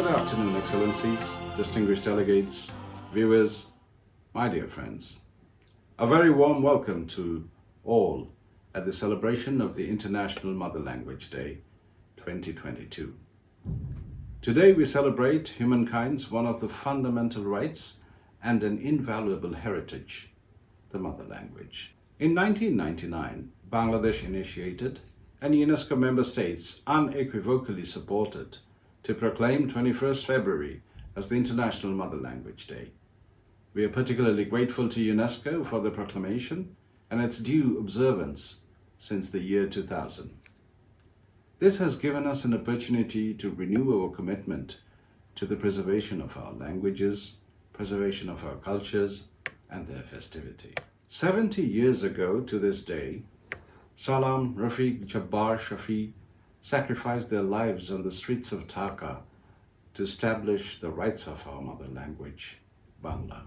Good afternoon, Excellencies, distinguished delegates, viewers, my dear friends. A very warm welcome to all at the celebration of the International Mother Language Day 2022. Today we celebrate humankind's one of the fundamental rights and an invaluable heritage, the mother language. In 1999, Bangladesh initiated and UNESCO member states unequivocally supported to proclaim 21st February as the International Mother Language Day. We are particularly grateful to UNESCO for the proclamation and its due observance since the year 2000. This has given us an opportunity to renew our commitment to the preservation of our languages, preservation of our cultures, and their festivity. 70 years ago to this day, Salam, Rafiq, Jabbar, Shafi sacrificed their lives on the streets of Dhaka to establish the rights of our mother language, Bangla.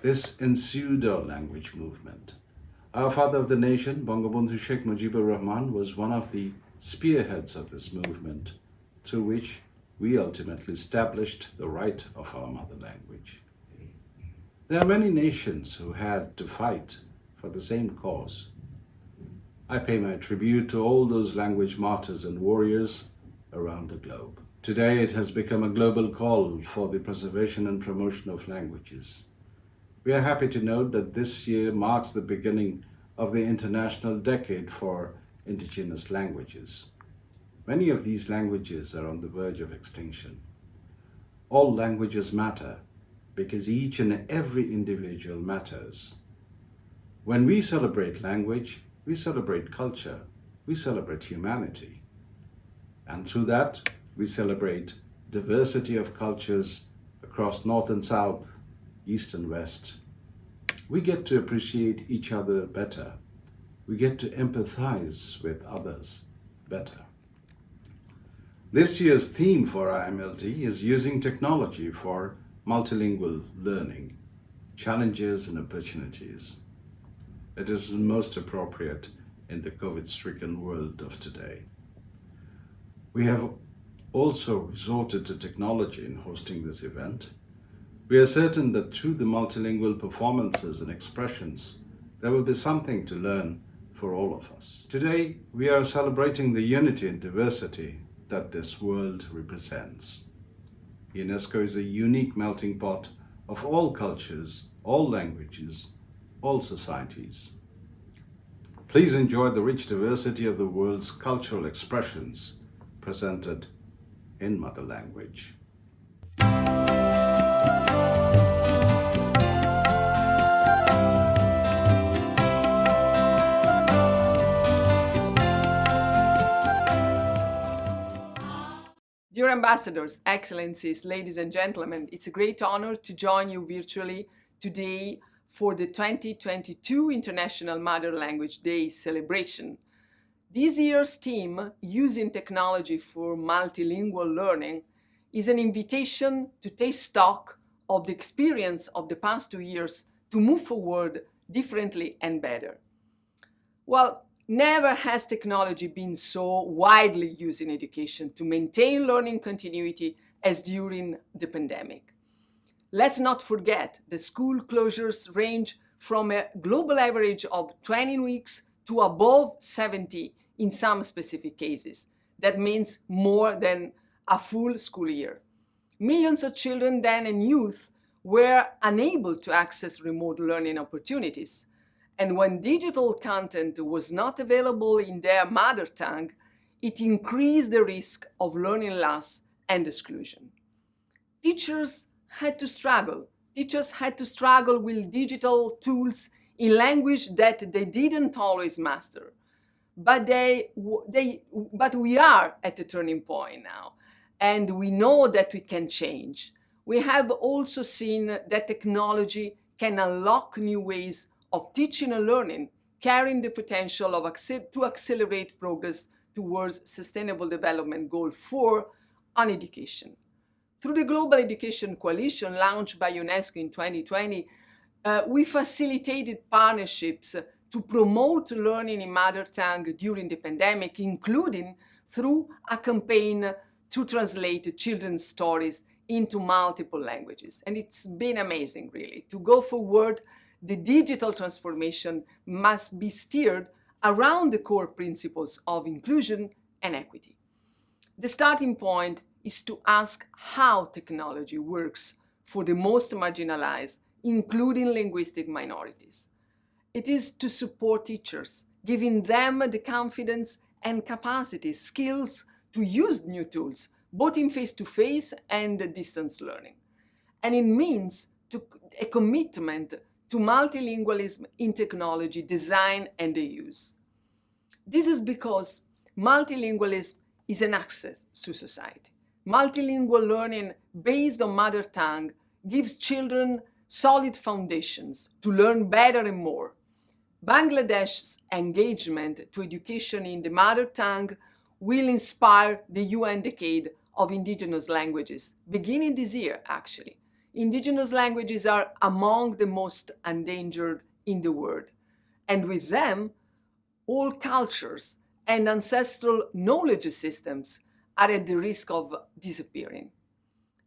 This ensued our language movement. Our father of the nation, Bangabandhu Sheikh Mujibur Rahman, was one of the spearheads of this movement, through which we ultimately established the right of our mother language. There are many nations who had to fight for the same cause. I pay my tribute to all those language martyrs and warriors around the globe. Today it has become a global call for the preservation and promotion of languages. We are happy to note that this year marks the beginning of the International Decade for Indigenous Languages. Many of these languages are on the verge of extinction. All languages matter because each and every individual matters. When we celebrate language, we celebrate culture, we celebrate humanity. And through that, we celebrate diversity of cultures across North and South, East and West. We get to appreciate each other better. We get to empathize with others better. This year's theme for our MLT is using technology for multilingual learning, challenges and opportunities. It is most appropriate in the COVID-stricken world of today. We have also resorted to technology in hosting this event. We are certain that through the multilingual performances and expressions, there will be something to learn for all of us. Today, we are celebrating the unity and diversity that this world represents. UNESCO is a unique melting pot of all cultures, all languages, all societies. Please enjoy the rich diversity of the world's cultural expressions presented in mother language. Dear Ambassadors, Excellencies, ladies and gentlemen, it's a great honor to join you virtually today for the 2022 International Mother Language Day celebration. This year's theme, Using Technology for Multilingual Learning, is an invitation to take stock of the experience of the past 2 years to move forward differently and better. Well, never has technology been so widely used in education to maintain learning continuity as during the pandemic. Let's not forget that school closures range from a global average of 20 weeks to above 70 in some specific cases. That means more than a full school year. Millions of children then and youth were unable to access remote learning opportunities. And when digital content was not available in their mother tongue, it increased the risk of learning loss and exclusion. Teachers had to struggle. Teachers had to struggle with digital tools in language that they didn't always master. But we are at a turning point now, and we know that we can change. We have also seen that technology can unlock new ways of teaching and learning, carrying the potential to accelerate progress towards Sustainable Development Goal 4 on education. Through the Global Education Coalition launched by UNESCO in 2020, we facilitated partnerships to promote learning in mother tongue during the pandemic, including through a campaign to translate children's stories into multiple languages. And it's been amazing, really. To go forward, the digital transformation must be steered around the core principles of inclusion and equity. The starting point is to ask how technology works for the most marginalized, including linguistic minorities. It is to support teachers, giving them the confidence and capacity, skills to use new tools, both in face-to-face and distance learning. And it means a commitment to multilingualism in technology, design, and the use. This is because multilingualism is an access to society. Multilingual learning based on mother tongue gives children solid foundations to learn better and more. Bangladesh's engagement to education in the mother tongue will inspire the UN Decade of Indigenous Languages, beginning this year, actually. Indigenous languages are among the most endangered in the world, and with them, all cultures and ancestral knowledge systems are at the risk of disappearing.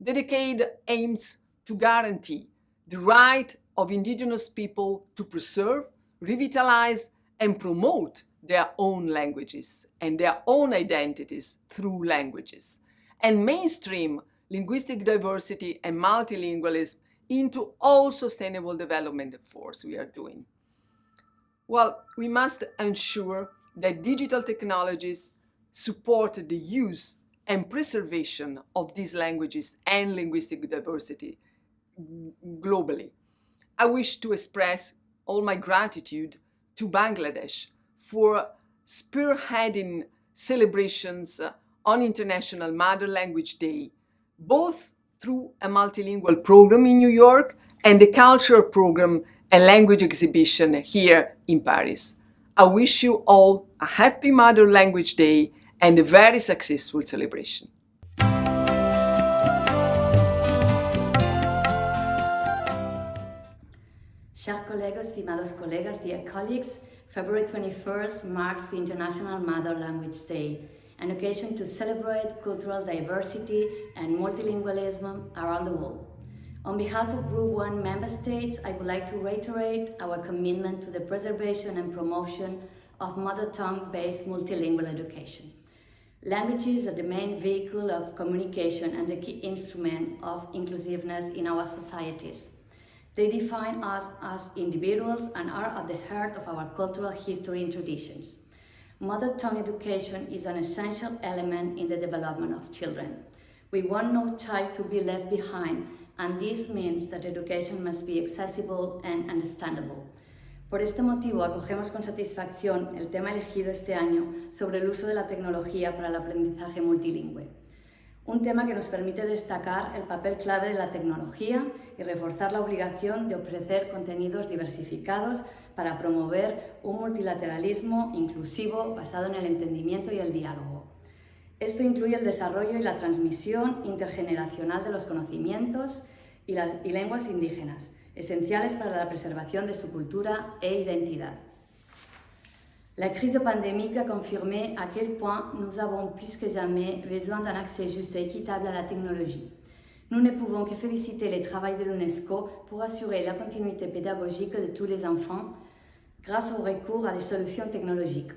The decade aims to guarantee the right of Indigenous people to preserve, revitalize, and promote their own languages and their own identities through languages, and mainstream linguistic diversity and multilingualism into all sustainable development efforts we are doing. Well, we must ensure that digital technologies support the use and preservation of these languages and linguistic diversity globally. I wish to express all my gratitude to Bangladesh for spearheading celebrations on International Mother Language Day, both through a multilingual program in New York and the cultural program and language exhibition here in Paris. I wish you all a happy Mother Language Day and a very successful celebration. Chers collègues, estimados colegas, dear colleagues, February 21st marks the International Mother Language Day, an occasion to celebrate cultural diversity and multilingualism around the world. On behalf of Group 1 member states, I would like to reiterate our commitment to the preservation and promotion of mother tongue-based multilingual education. Languages are the main vehicle of communication and the key instrument of inclusiveness in our societies. They define us as individuals and are at the heart of our cultural history and traditions. Mother tongue education is an essential element in the development of children. We want no child to be left behind, and this means that education must be accessible and understandable. Por este motivo, acogemos con satisfacción el tema elegido este año sobre el uso de la tecnología para el aprendizaje multilingüe. Un tema que nos permite destacar el papel clave de la tecnología y reforzar la obligación de ofrecer contenidos diversificados para promover un multilateralismo inclusivo basado en el entendimiento y el diálogo. Esto incluye el desarrollo y la transmisión intergeneracional de los conocimientos y lenguas indígenas, esenciales para la preservación de su cultura e identidad. La crise pandémique a confirmé à quel point nous avons plus que jamais besoin d'un accès juste et équitable à la technologie. Nous ne pouvons que féliciter le travail de l'UNESCO pour assurer la continuité pédagogique de tous les enfants grâce au recours à des solutions technologiques.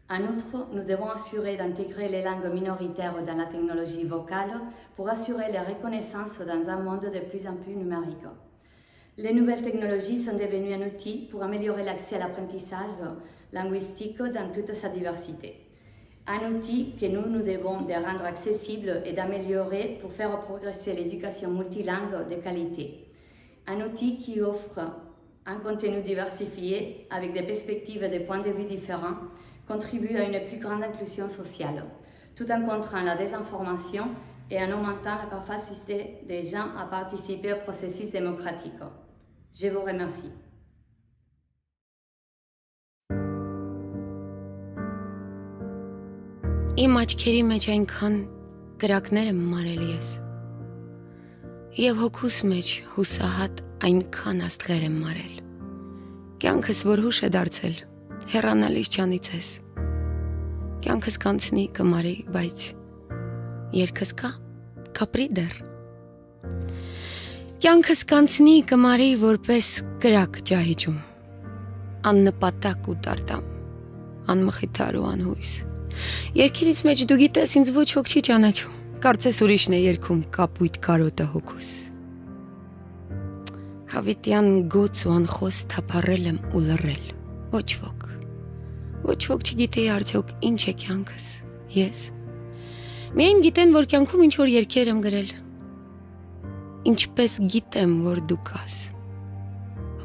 En outre, nous devons assurer d'intégrer les langues minoritaires dans la technologie vocale pour assurer leur reconnaissance dans un monde de plus en plus numérique. Les nouvelles technologies sont devenues un outil pour améliorer l'accès à l'apprentissage linguistique dans toute sa diversité. Un outil que nous devons de rendre accessible et d'améliorer pour faire progresser l'éducation multilingue de qualité. Un outil qui offre un contenu diversifié avec des perspectives et des points de vue différents contribue à une plus grande inclusion sociale, tout en contrant la désinformation et en augmentant la capacité des gens à participer au processus démocratique. Je vous remercie. Իմ աչքերի մեջ այնքան կրակներ եմ մարել ես, և հոգուս մեջ հուսահատ այնքան աստղեր եմ մարել, կյանքս որ հուշ է դարձել, հեռանալիս չանից ես, կյանքս կանցնի կմարի, բայց Երկս կա, կապրի դեռ։ Կյանքս կանցնի կմարի որպես կրակ ջահիջում, աննպատակ ու տարտամ, անմխիթար ու անհույս։ Երկիրից մեջ դու գիտես ինձ ոչ ոք չի ճանաչում, կարծես ուրիշն է երգում կապույտ կարոտը հոգուս։ Հավիտյան գոց ու անխոս թափառել եմ ու լռել, ոչ ոք չգիտեի արդյոք ինչ է կյանքս, ես։ Միայն գիտեն, որ կյանքում ինչ-որ երգեր եմ գրել, ինչպես գիտեմ, որ դու կաս,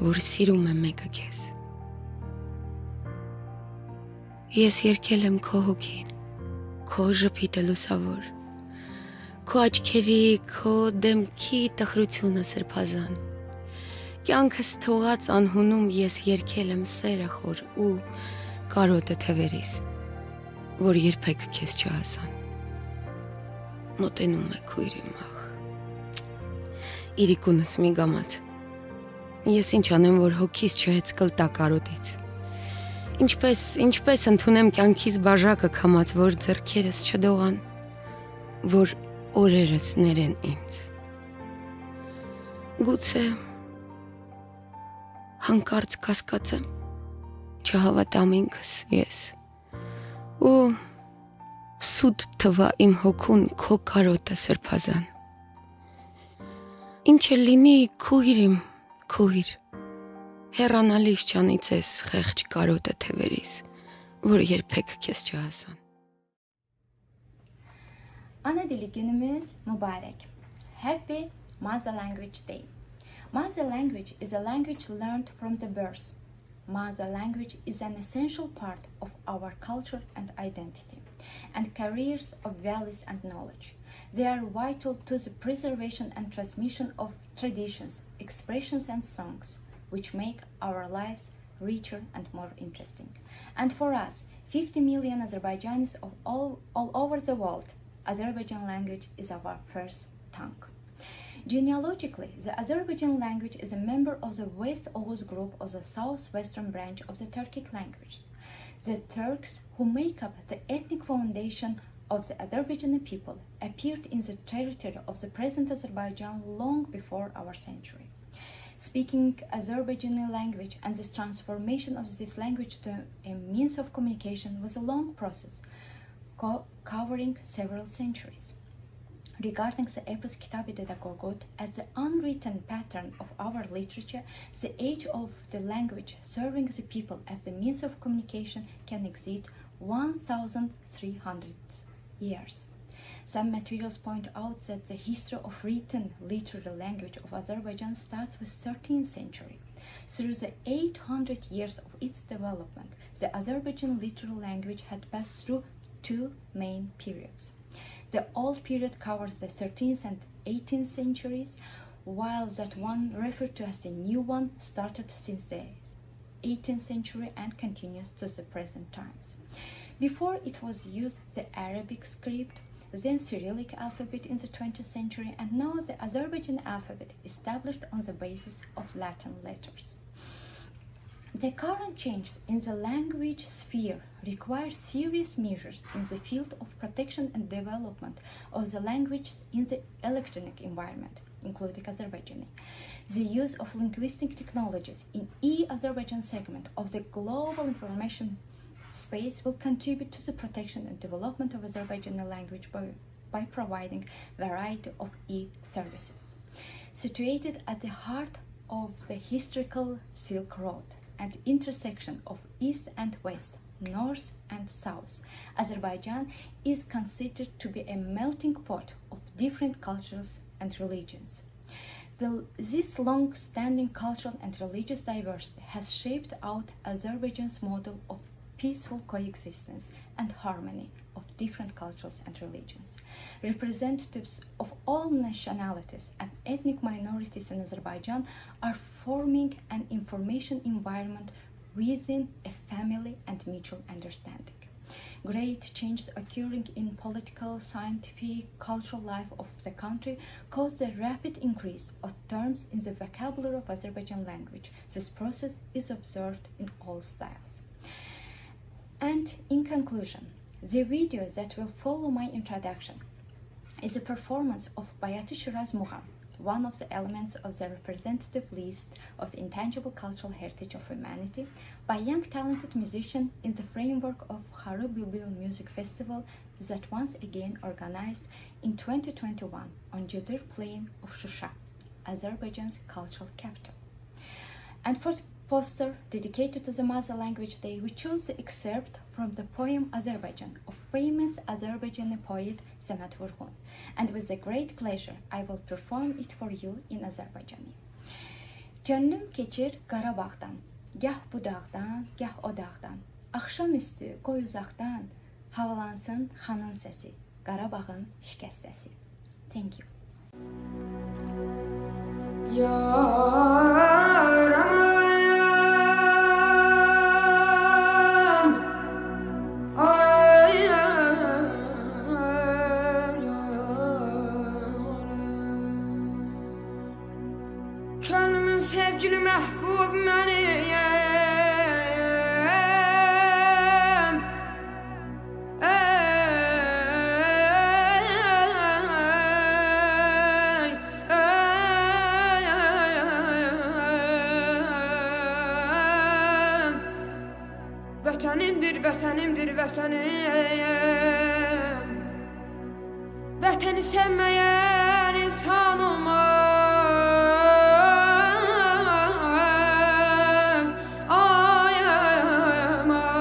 որ սիրում եմ մեկը քեզ։ Ես երգել եմ քո հոգին, քո ժպիտը լուսավոր, քո աչքերի, քո դեմքի տխրությունը սրբազան։ Կյանքս թողած անհունում ես երգել եմ սերը խոր ու կարոտը թևերիս, որ երբեք քեզ չհասան։ Մոտենում է քույր իմ ախ, իրիկունս մի գամած, ես ինչ անեմ, որ հոգիս չհեծկլտա կարոտից, ինչպես ընդունեմ կյանքիս բաժակը քամած, որ ձեռքերս չդողան, որ օրերս ներեն ինձ։ Գուցե հանկարծ կասկածեմ, չհավատամ ինքս ես, ու սուտ թվա իմ հոգուն քո կարոտը սրբազան։ Ինչ էլ լինի քույր իմ, քույր, հեռանալիս չանիցես խեղճ կարոտը թևերիս, որ երբեք քեզ չհասան։ Ana dili günümüz mübarek. Happy Mother Language Day. Mother language is a language learned from the birth. Mother language is an essential part of our culture and identity, and carriers of values and knowledge. They are vital to the preservation and transmission of traditions, expressions and songs, which make our lives richer and more interesting. And for us, 50 million Azerbaijanis of all over the world, Azerbaijani language is our first tongue. Genealogically, the Azerbaijani language is a member of the West Oghuz group of the southwestern branch of the Turkic languages. The Turks, who make up the ethnic foundation of the Azerbaijani people, appeared in the territory of the present Azerbaijan long before our century. Speaking Azerbaijani language and the transformation of this language to a means of communication was a long process, covering several centuries. Regarding the epos Kitab-ı Gorgut as the unwritten pattern of our literature, the age of the language serving the people as the means of communication can exceed 1,300 years. Some materials point out that the history of written literary language of Azerbaijan starts with 13th century. Through the 800 years of its development, the Azerbaijani literary language had passed through two main periods. The old period covers the 13th and 18th centuries, while that one referred to as the new one started since the 18th century and continues to the present times. Before it was used the Arabic script, then Cyrillic alphabet in the 20th century, and now the Azerbaijani alphabet established on the basis of Latin letters. The current changes in the language sphere require serious measures in the field of protection and development of the language in the electronic environment, including Azerbaijani. The use of linguistic technologies in e-Azerbaijan segment of the global information space will contribute to the protection and development of Azerbaijani language by providing variety of e-services. Situated at the heart of the historical Silk Road and intersection of East and West, North and South, Azerbaijan is considered to be a melting pot of different cultures and religions. This long-standing cultural and religious diversity has shaped out Azerbaijan's model of peaceful coexistence and harmony of different cultures and religions. Representatives of all nationalities and ethnic minorities in Azerbaijan are forming an information environment within a family and mutual understanding. Great changes occurring in political, scientific, cultural life of the country caused the rapid increase of terms in the vocabulary of Azerbaijani language. This process is observed in all styles. And in conclusion, the video that will follow my introduction is a performance of Bayatı Shiraz Mugham, one of the elements of the representative list of the intangible cultural heritage of humanity, by young talented musicians in the framework of Harı Bülbül Music Festival that once again organized in 2021 on Cıdır Plain of Shusha, Azerbaijan's cultural capital. And for the poster dedicated to the Mother Language Day, we chose the excerpt from the poem Azerbaijan of famous Azerbaijani poet Samet Vurgun. And with a great pleasure, I will perform it for you in Azerbaijani. Könlüm keçir Qarabağdan, gah bu dağdan, gah o dağdan. Axşamüstü qoy uzaqdan, havalansın xanın səsi, Qarabağın şikəstəsi. Thank you. Könlümün sevgili məhbub məniyəm. Vətənimdir, vətənimdir, vətənim. Vətəni sevməyən insan olmaz. Ay aman.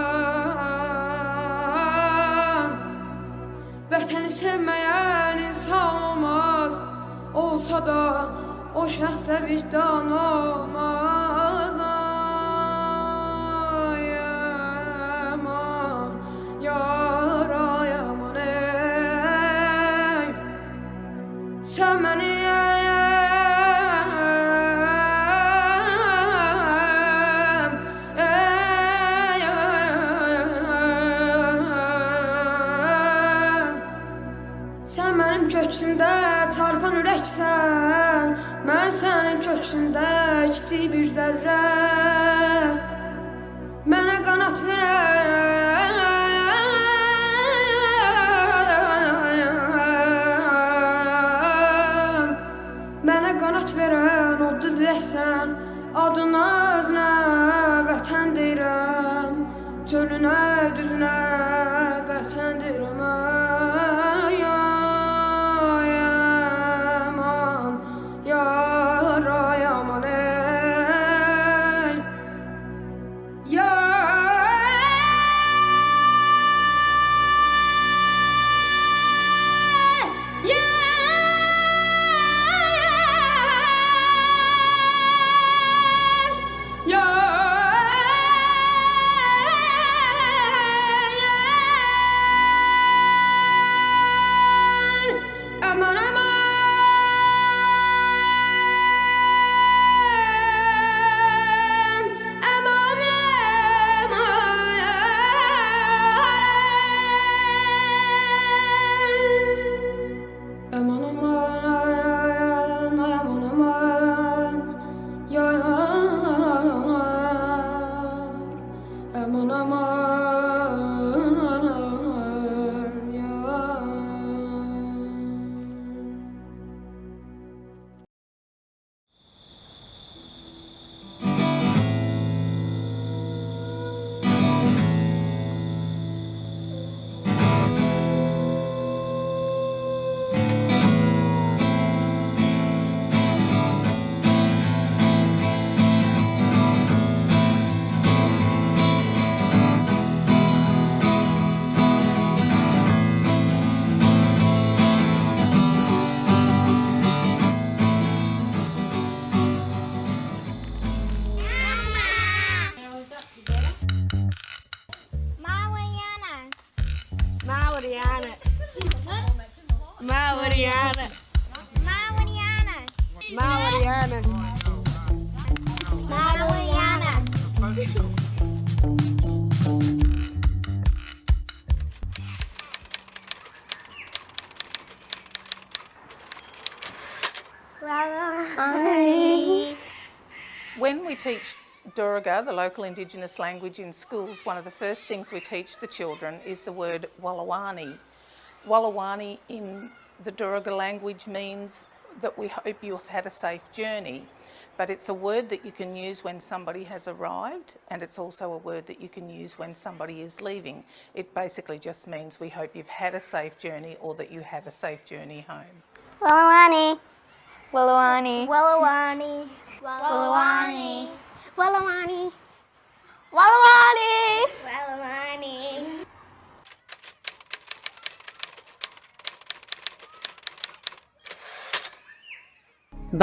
Vətəni sevməyən insan olmaz. Olsa da o şəxsə vicdan olmaz. Sən mənim köksümdə çarpan ürəksən, mən sənin köksündə kiçik bir zərrə. Mənə qanat verən, mənə qanat verən odlu diləksən. Adına özünə vətən deyirəm, çölünə düzünə vətən deyirəm. Mariana. Mariana. Mariana. Mariana. When we teach Durga, the local Indigenous language in schools, one of the first things we teach the children is the word Wallawani. Wallawani in the Durga language means that we hope you have had a safe journey, but it's a word that you can use when somebody has arrived, and it's also a word that you can use when somebody is leaving. It basically just means we hope you've had a safe journey or that you have a safe journey home. Walawani. Walawani. Walawani. Walawani. Walawani. Walawani. Walawani.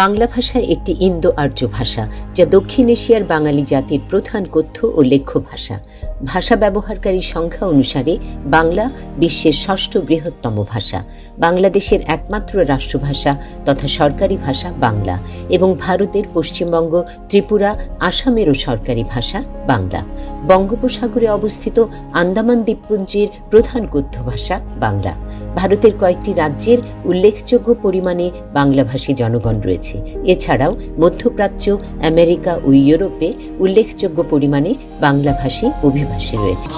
Bangla ভাষা একটি Indo আর্য ভাষা, যা দক্ষিণ এশিয়ার বাঙালি জাতির প্রধান কথ্য ও লেখ্য ভাষা। ভাষা ব্যবহারকারী সংখ্যা অনুসারে বাংলা বিশ্বের ষষ্ঠ বৃহত্তম ভাষা। বাংলাদেশের একমাত্র রাষ্ট্রভাষা তথা সরকারি ভাষা বাংলা এবং ভারতের পশ্চিমবঙ্গ, ত্রিপুরা, আসামেরও সরকারি ভাষা বাংলা। বঙ্গোপসাগরে অবস্থিত আন্দামান দ্বীপপুঞ্জের প্রধান কথ্য ভাষা বাংলা। ভারতের কয়েকটি রাজ্যের উল্লেখযোগ্য পরিমাণে বাংলাভাষী জনগণ রয়েছে। এছাড়াও মধ্যপ্রাচ্য, আমেরিকা ও ইউরোপে উল্লেখযোগ্য পরিমাণে বাংলাভাষী অভিবাসী রয়েছে।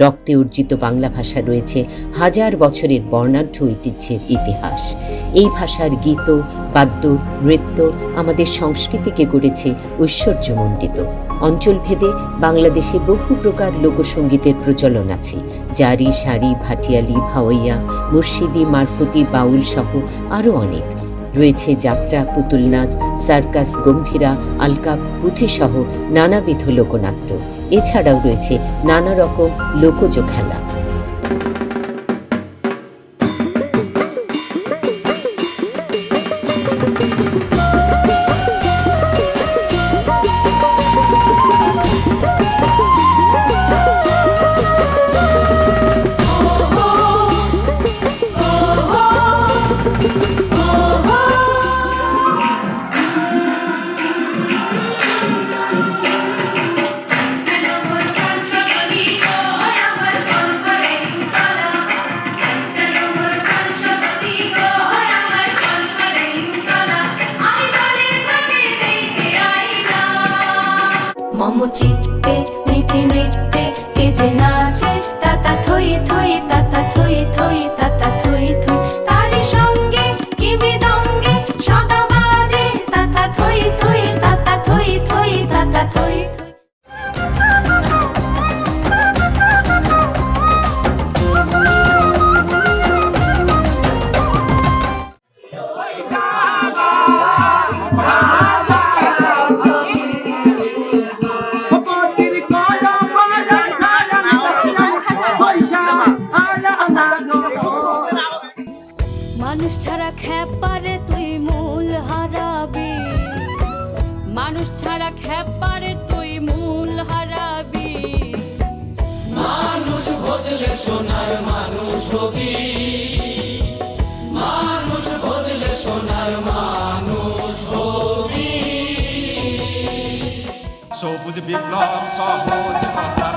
রক্তে অর্জিত বাংলা ভাষা রয়েছে হাজার বছরের বর্ণাঢ্য ঐতিহ্যের ইতিহাস। এই ভাষার গীত, বাদ্য, নৃত্য আমাদের সংস্কৃতিকে গড়েছে ঐশ্বর্যমণ্ডিত। অঞ্চলভেদে বাংলাদেশে বহু প্রকার লোকসঙ্গীতের প্রচলন আছে। জারি, সারি, ভাটিয়ালি, ভাওয়াইয়া, মুর্শিদি, মারফতি, বাউল সহ আরও অনেক। রয়েছে যাত্রা, পুতুল নাচ, সার্কাস, গম্ভীরা, আলকা, পুঁথি সহ নানাবিধ লোকনাট্য। এছাড়াও রয়েছে নানা রকম লোকজ খেলা। মমচিত্তে নীতি নৃত্যে কে যে নাচে, তাতা থই থই, তাতা থই থই, তাতা থই থই, তারি সঙ্গে কি মৃদঙ্গে সদা বাজে, তাতা থই থই, তাতা থই থই, তাতা থই থই। মানুষ ছাড়া খেপারে তুই মূল হারাবি, মানুষ ছাড়া খেপারে তুই মূল হারাবি। মানুষ ভজলে সোনার মানুষ হবি, মানুষ ভজলে সোনার মানুষ হবি। সবুজ বিপ্লব সবুজ কথা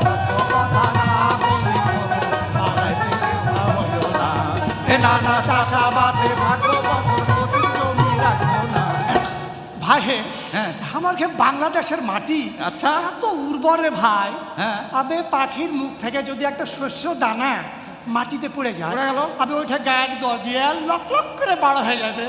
ভাই হ্যাঁ আমার বাংলাদেশের মাটি আচ্ছা এত উর্বরে ভাই, হ্যাঁ আবে পাখির মুখ থেকে যদি একটা শস্য দানা মাটিতে পড়ে যায়, আবে ওইটা গাছ গজিয়ে লক লক করে বড় হয়ে যাবে।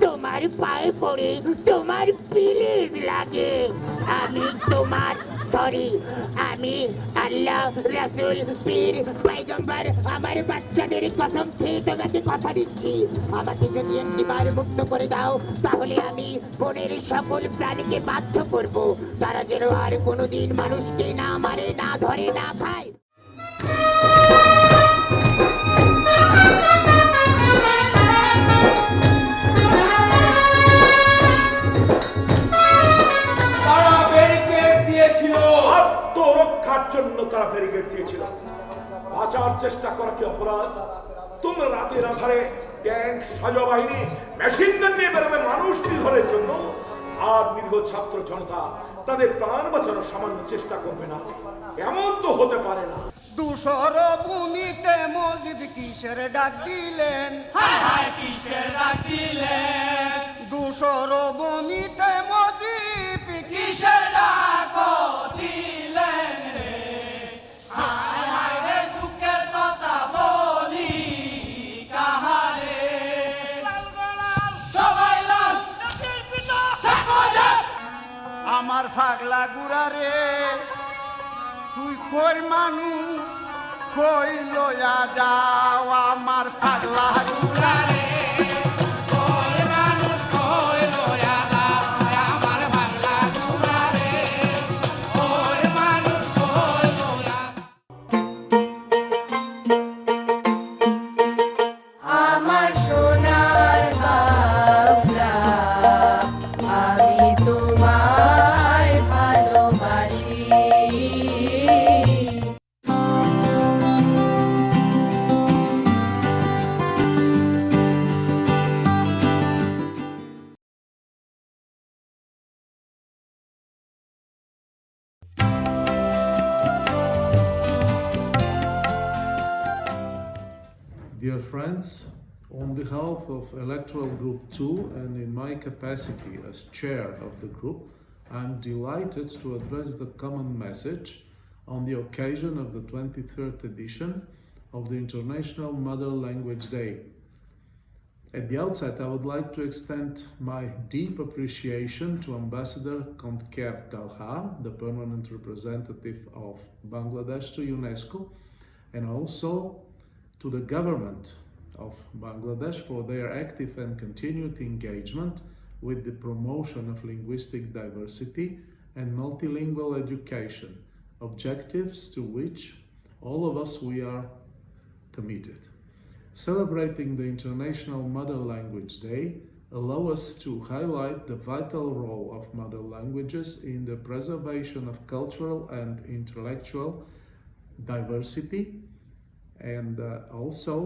তোমার পায়ে পড়ে তোমার প্লিজ লাগে, আমি তোমার সরি, আমি আল্লাহ, রাসূল, পীর, পয়গম্বর, আমার বাচ্চাদের কসম খেয়ে তোমাকে কথা দিচ্ছি, আমাকে যদি একটিবার মুক্ত করে দাও তাহলে আমি বনের সকল প্রাণীকে বাধ্য করব তারা যেন আর কোনোদিন মানুষকে না মারে, না ধরে, না খায়। আত্মরক্ষার জন্য তারা ব্যারিকেড দিয়েছিল। বাঁচার চেষ্টা করা কি অপরাধ? তোমরা রাতের আধারে ট্যাঙ্ক সাজোয়া বাহিনী মেশিন গান নিয়ে বেরোবে মানুষ নিধনের জন্য, আর নিরীহ ছাত্র জনতা তাদের প্রাণ বাঁচানোর সামান্য চেষ্টা করবে না? এমন তো হতে পারে না। দুশোর ভূমিতে মসজিদ কিসের ডাক দিলেন? কিসের ডাক দিলেন? দুশোর ভূমিতে মসজিদ কিসের ডাক দিলেন? হায় হায় রে সুখের কথা বলি কাহারে, সবাই লাল আমার পাগলা গুড়া রে, তুই কই মানুষ কই লয়া যাও আমার পাগলা গুড়া রে, কই মানুষ কই লয়া যাও আমার পাগলা গুড়া রে, কই মানুষ কই লয়া। আমার সোনার বাংলা, আমি তোমায় ভালোবাসি। Dear friends, on behalf of Electoral Group 2 and in my capacity as chair of the group, I'm delighted to address the common message on the occasion of the 23rd edition of the International Mother Language Day. At the outset, I would like to extend my deep appreciation to Ambassador Kontker Talha, the permanent representative of Bangladesh to UNESCO, and also to the government of Bangladesh for their active and continued engagement with the promotion of linguistic diversity and multilingual education, objectives to which all of us we are committed. Celebrating the International Mother Language Day allow us to highlight the vital role of mother languages in the preservation of cultural and intellectual diversity, and also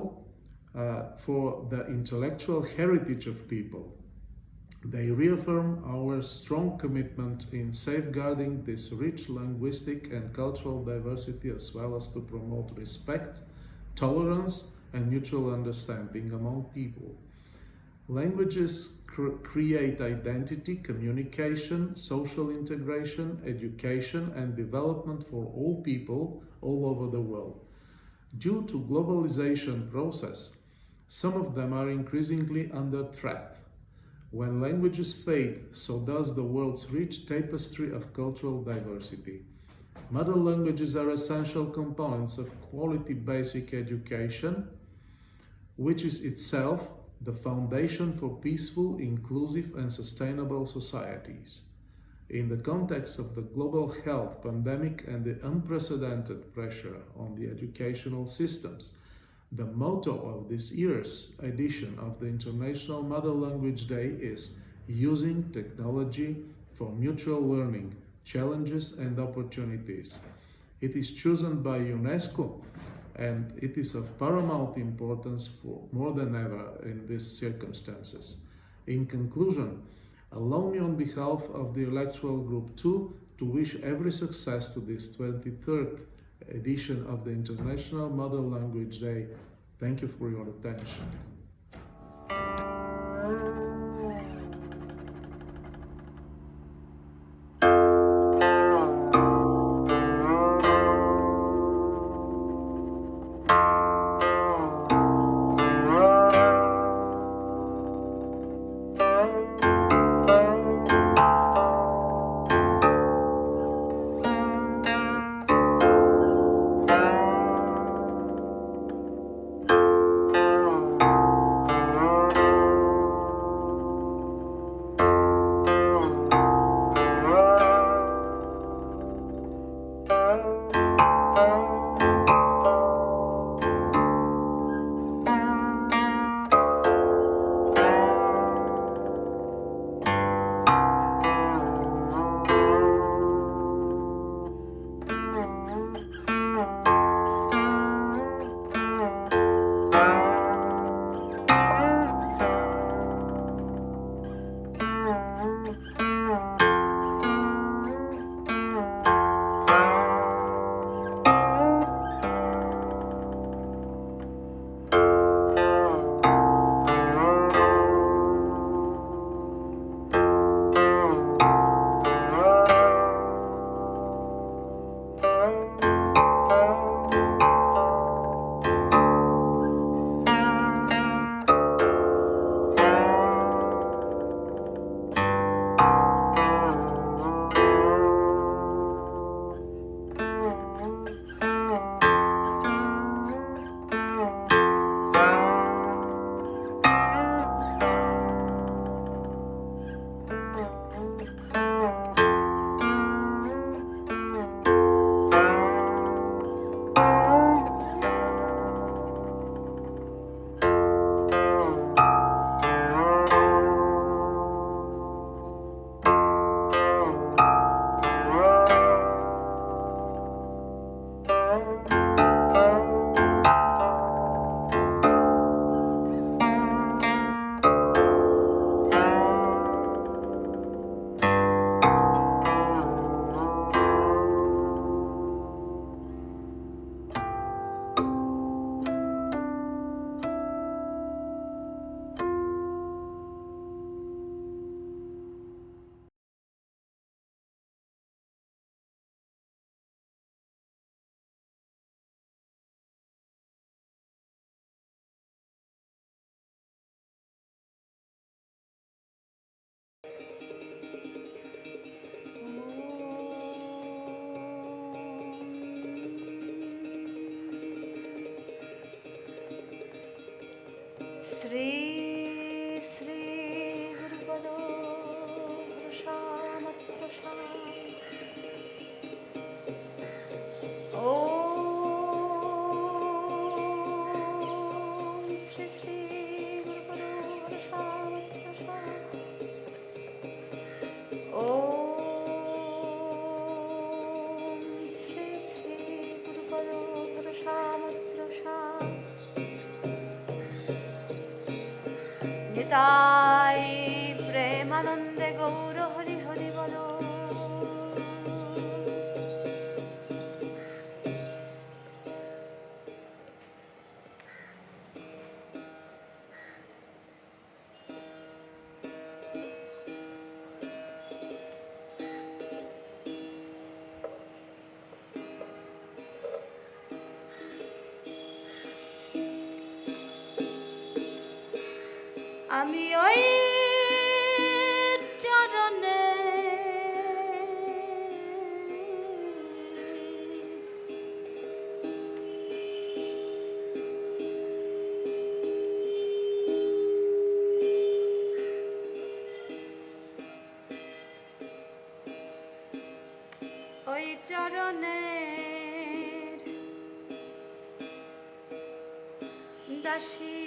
for the intellectual heritage of people. They reaffirm our strong commitment in safeguarding this rich linguistic and cultural diversity, as well as to promote respect, tolerance, and mutual understanding among people. Languages create identity, communication, social integration, education, and development for all people all over the world. Due to globalization process, some of them are increasingly under threat. When languages fade, so does the world's rich tapestry of cultural diversity. Mother languages are essential components of quality basic education, which is itself the foundation for peaceful, inclusive, and sustainable societies. In the context of the global health pandemic and the unprecedented pressure on the educational systems, the motto of this year's edition of the International Mother Language Day is using technology for mutual learning, challenges and opportunities. It is chosen by UNESCO, and it is of paramount importance for more than ever in these circumstances. In conclusion, allow me on behalf of the Electoral Group 2 to wish every success to this 23rd edition of the International Mother Language Day. Thank you for your attention. Shri Shri Gurupada প্রসামাত্রসাম ওম শ্রী শ্রী গুরুপদ প্রসামাত্রসাম ওম শ্রী শ্রী গুরুপদ প্রসামাত্রসাম নিতাই প্রেমানন্দে গৌর হরি হরি বল। আমি ওই চরণে ওই চরণের দাসী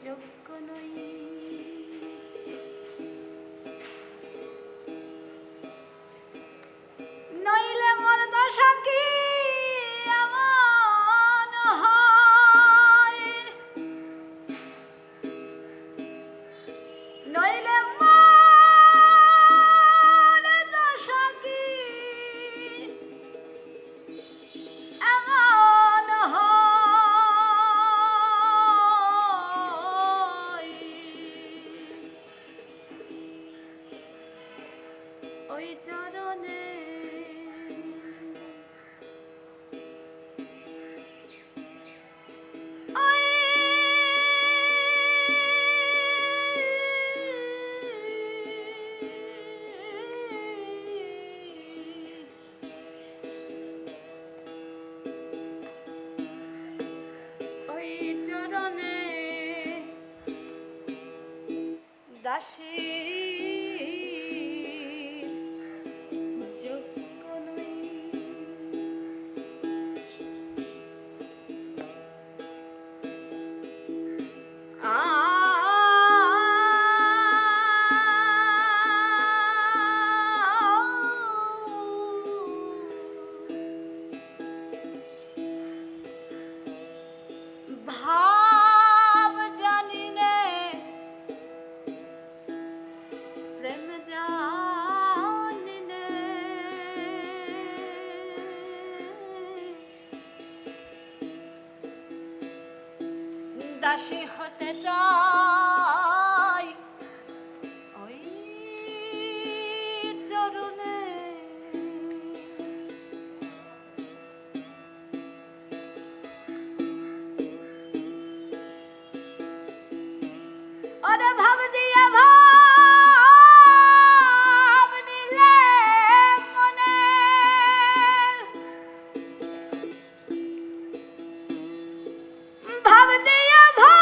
যোগ্য নই। নইলে মোর দশা কি এমন হয়, নইলে মোর দশা কি এমন হয়, ওই চরণে ওই চরণে দাসী যোগ্য নই। ভাব জানি নে প্রেম জানি নে, দাসী হতে চাই ওই চরণে। ওরে ভাব দিয়া ভাব নিলে মনে, ভাব দিয়া ভাব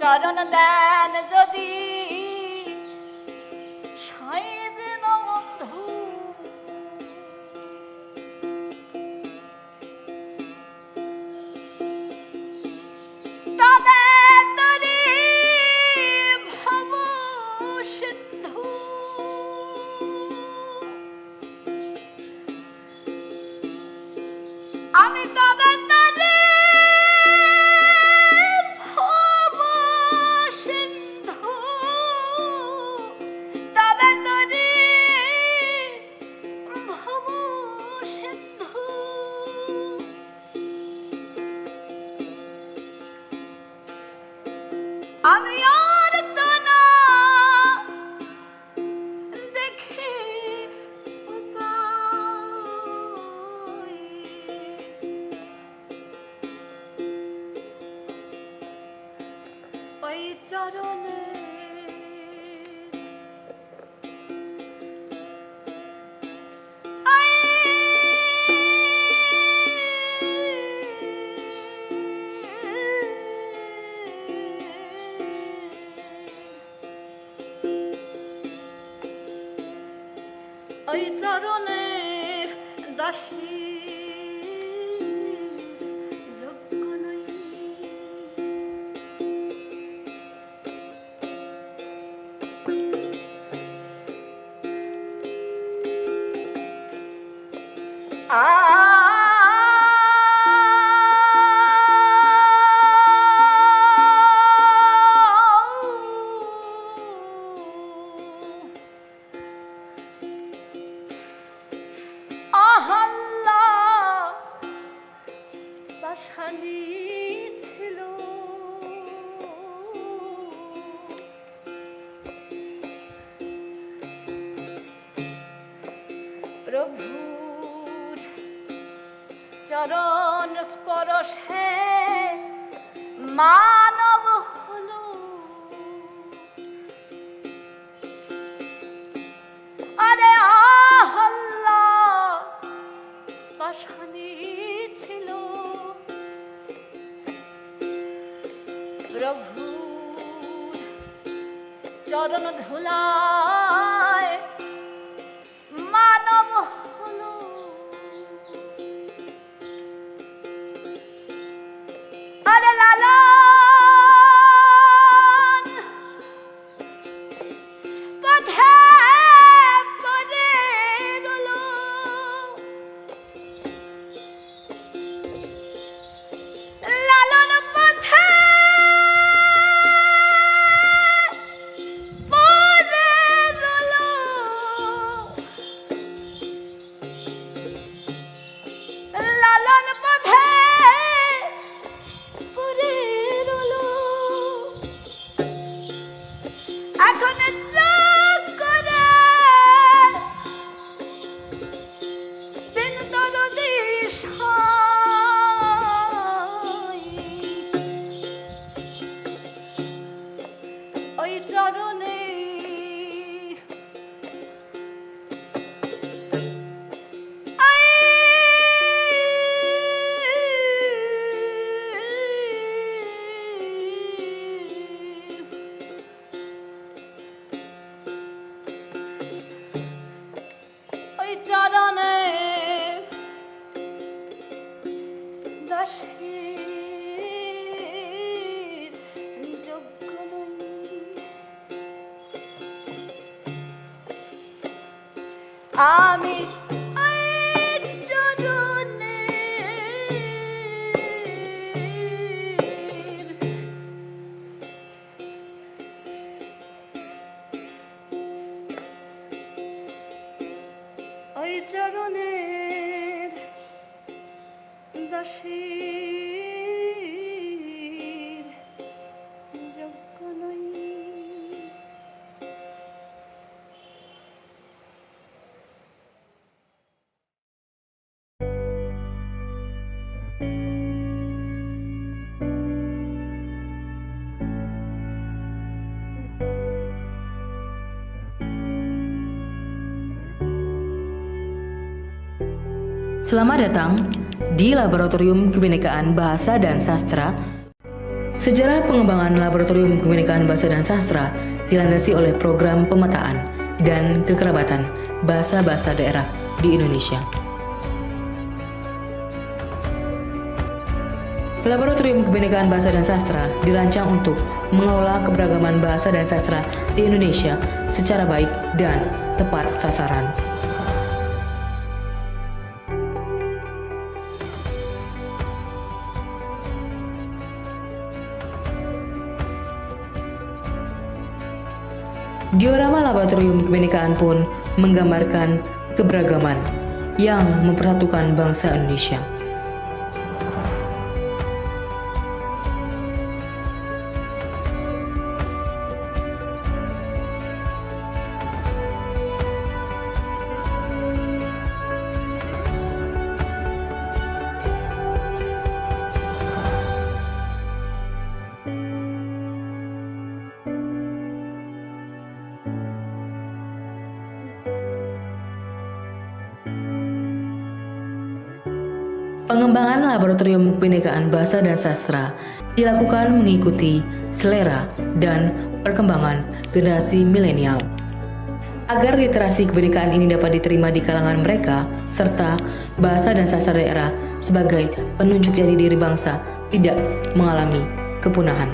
চরণ দেন যদি সাইদ বন্ধু তবে তরি ভব সিন্ধু আমি তবে তরি ভব সিন্ধু তবে তরি ভব সিন্ধু আমি আর তো না দেখি উপায় ওই চরণে ওই চরণের দাসী যোগ্য নই আহল্লা বাসানি ছিল প্রভুর চরণ স্পর্শে মানব হলো আরে আহল্লা পাশানি ছিল প্রভুর চরণ ধুলায় মানব হলো আরে লালন পথে পদে রলো লালন পথে পদে রলো লালন পথে পদে রলো এখন চোখ করে দিন তরদি ওই চরণে ওই চরণে দাসীর যোগ্য নই আমি ওই চরণে ওই চরণের দাসীর যোগ্য নই Selamat datang di Laboratorium Kebinekaan Bahasa dan Sastra. Sejarah pengembangan Laboratorium Kebinekaan Bahasa dan Sastra dilandasi oleh program pemetaan dan kekerabatan bahasa-bahasa daerah di Indonesia. Laboratorium Kebinekaan Bahasa dan Sastra dirancang untuk mengelola keberagaman bahasa dan sastra di Indonesia secara baik dan tepat sasaran. Diorama Laboratorium Kebinekaan pun menggambarkan keberagaman yang mempersatukan bangsa Indonesia. Pengembangan Laboratorium Kebinekaan Bahasa dan Sastra dilakukan mengikuti selera dan perkembangan generasi milenial. Agar literasi kebinekaan ini dapat diterima di kalangan mereka, serta bahasa dan sastra daerah sebagai penunjuk jati diri bangsa tidak mengalami kepunahan.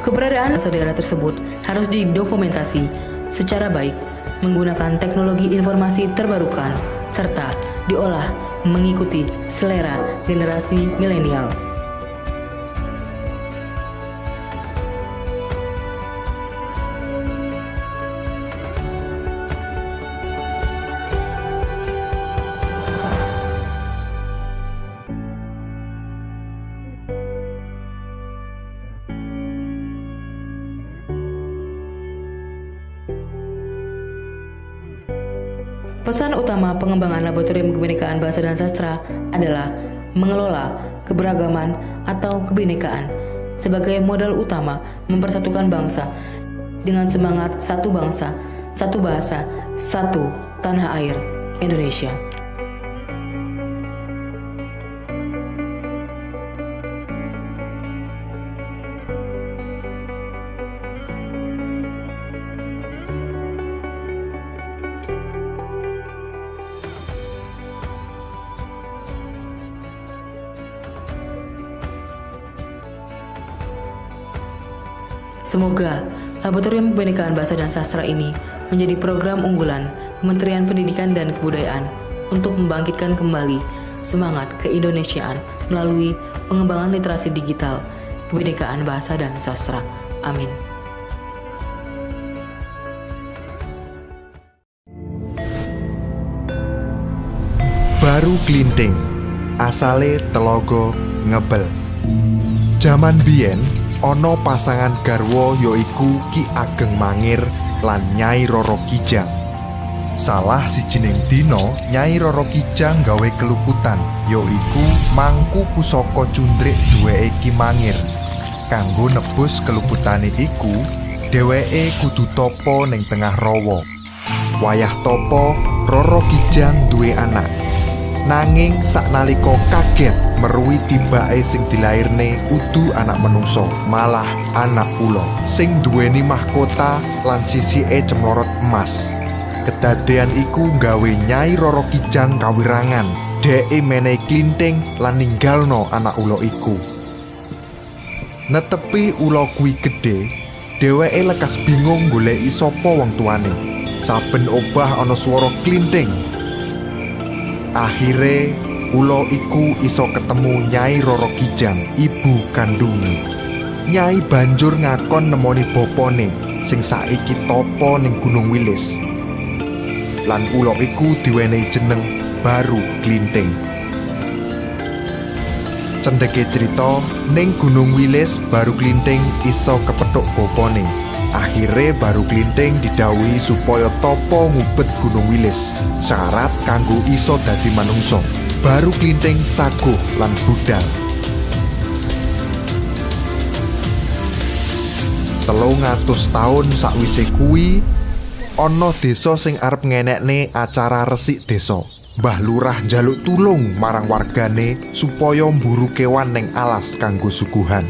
Keberadaan bahasa daerah tersebut harus didokumentasi secara baik menggunakan teknologi informasi terbarukan serta diolah mengikuti selera generasi milenial. Pesan utama pengembangan Laboratorium Kebinekaan Bahasa dan Sastra adalah mengelola keberagaman atau kebinekaan sebagai modal utama mempersatukan bangsa dengan semangat satu bangsa, satu bahasa, satu tanah air Indonesia. Semoga Laboratorium Kebinekaan Bahasa dan Sastra ini menjadi program unggulan Kementerian Pendidikan dan Kebudayaan untuk membangkitkan kembali semangat keindonesiaan melalui pengembangan literasi digital, kebinekaan bahasa dan sastra. Amin. Baru Klinting, asale telogo ngebel. Jaman biyen ana pasangan garwa yaiku Ki Ageng Mangir lan Nyai Roro Kijang. Salah sijining dina Nyai Roro Kijang gawe keluputan yaiku mangku pusaka cundrik duweke Ki Mangir. Kanggo nebus keluputane iku, dheweke kudu tapa ning tengah rawa. Wayah tapa, Roro Kijang duwe anak. Nanging saknalika kaget meruwi tibake sing dilairne udu anak menungso, malah anak ula sing duweni mahkota lan sisike cemlorot emas. Kedadean iku gawe Nyai Roro Kijang kawirangan. Dheke menehi klinting lan ninggalno anak ula iku. Netepi ula kuwi gedhe, dheweke lekas bingung goleki sapa wong tuane. Saben obah ana swara klinting. Akhire ula iku iso ketemu Nyai Roro Kijang, ibu kandunge. Nyai banjur ngakon nemoni bapane sing saiki tapa ning Gunung Wilis. Lan ula iku diwenehi jeneng Baru Klinting. Cendeke cerita, ning Gunung Wilis Baru Klinting iso kepethuk bapane. Akhire Baru Klinting didhawuhi supaya tapa ngubet Gunung Wilis, syarat kanggo iso dadi manungsa. Baru Klinting saguh lan budal. 300 taun sakwise kuwi ana desa sing arep ngenekne acara resik desa. Mbah Lurah njaluk tulung marang wargane supaya mburu kewan ning alas kanggo suguhan.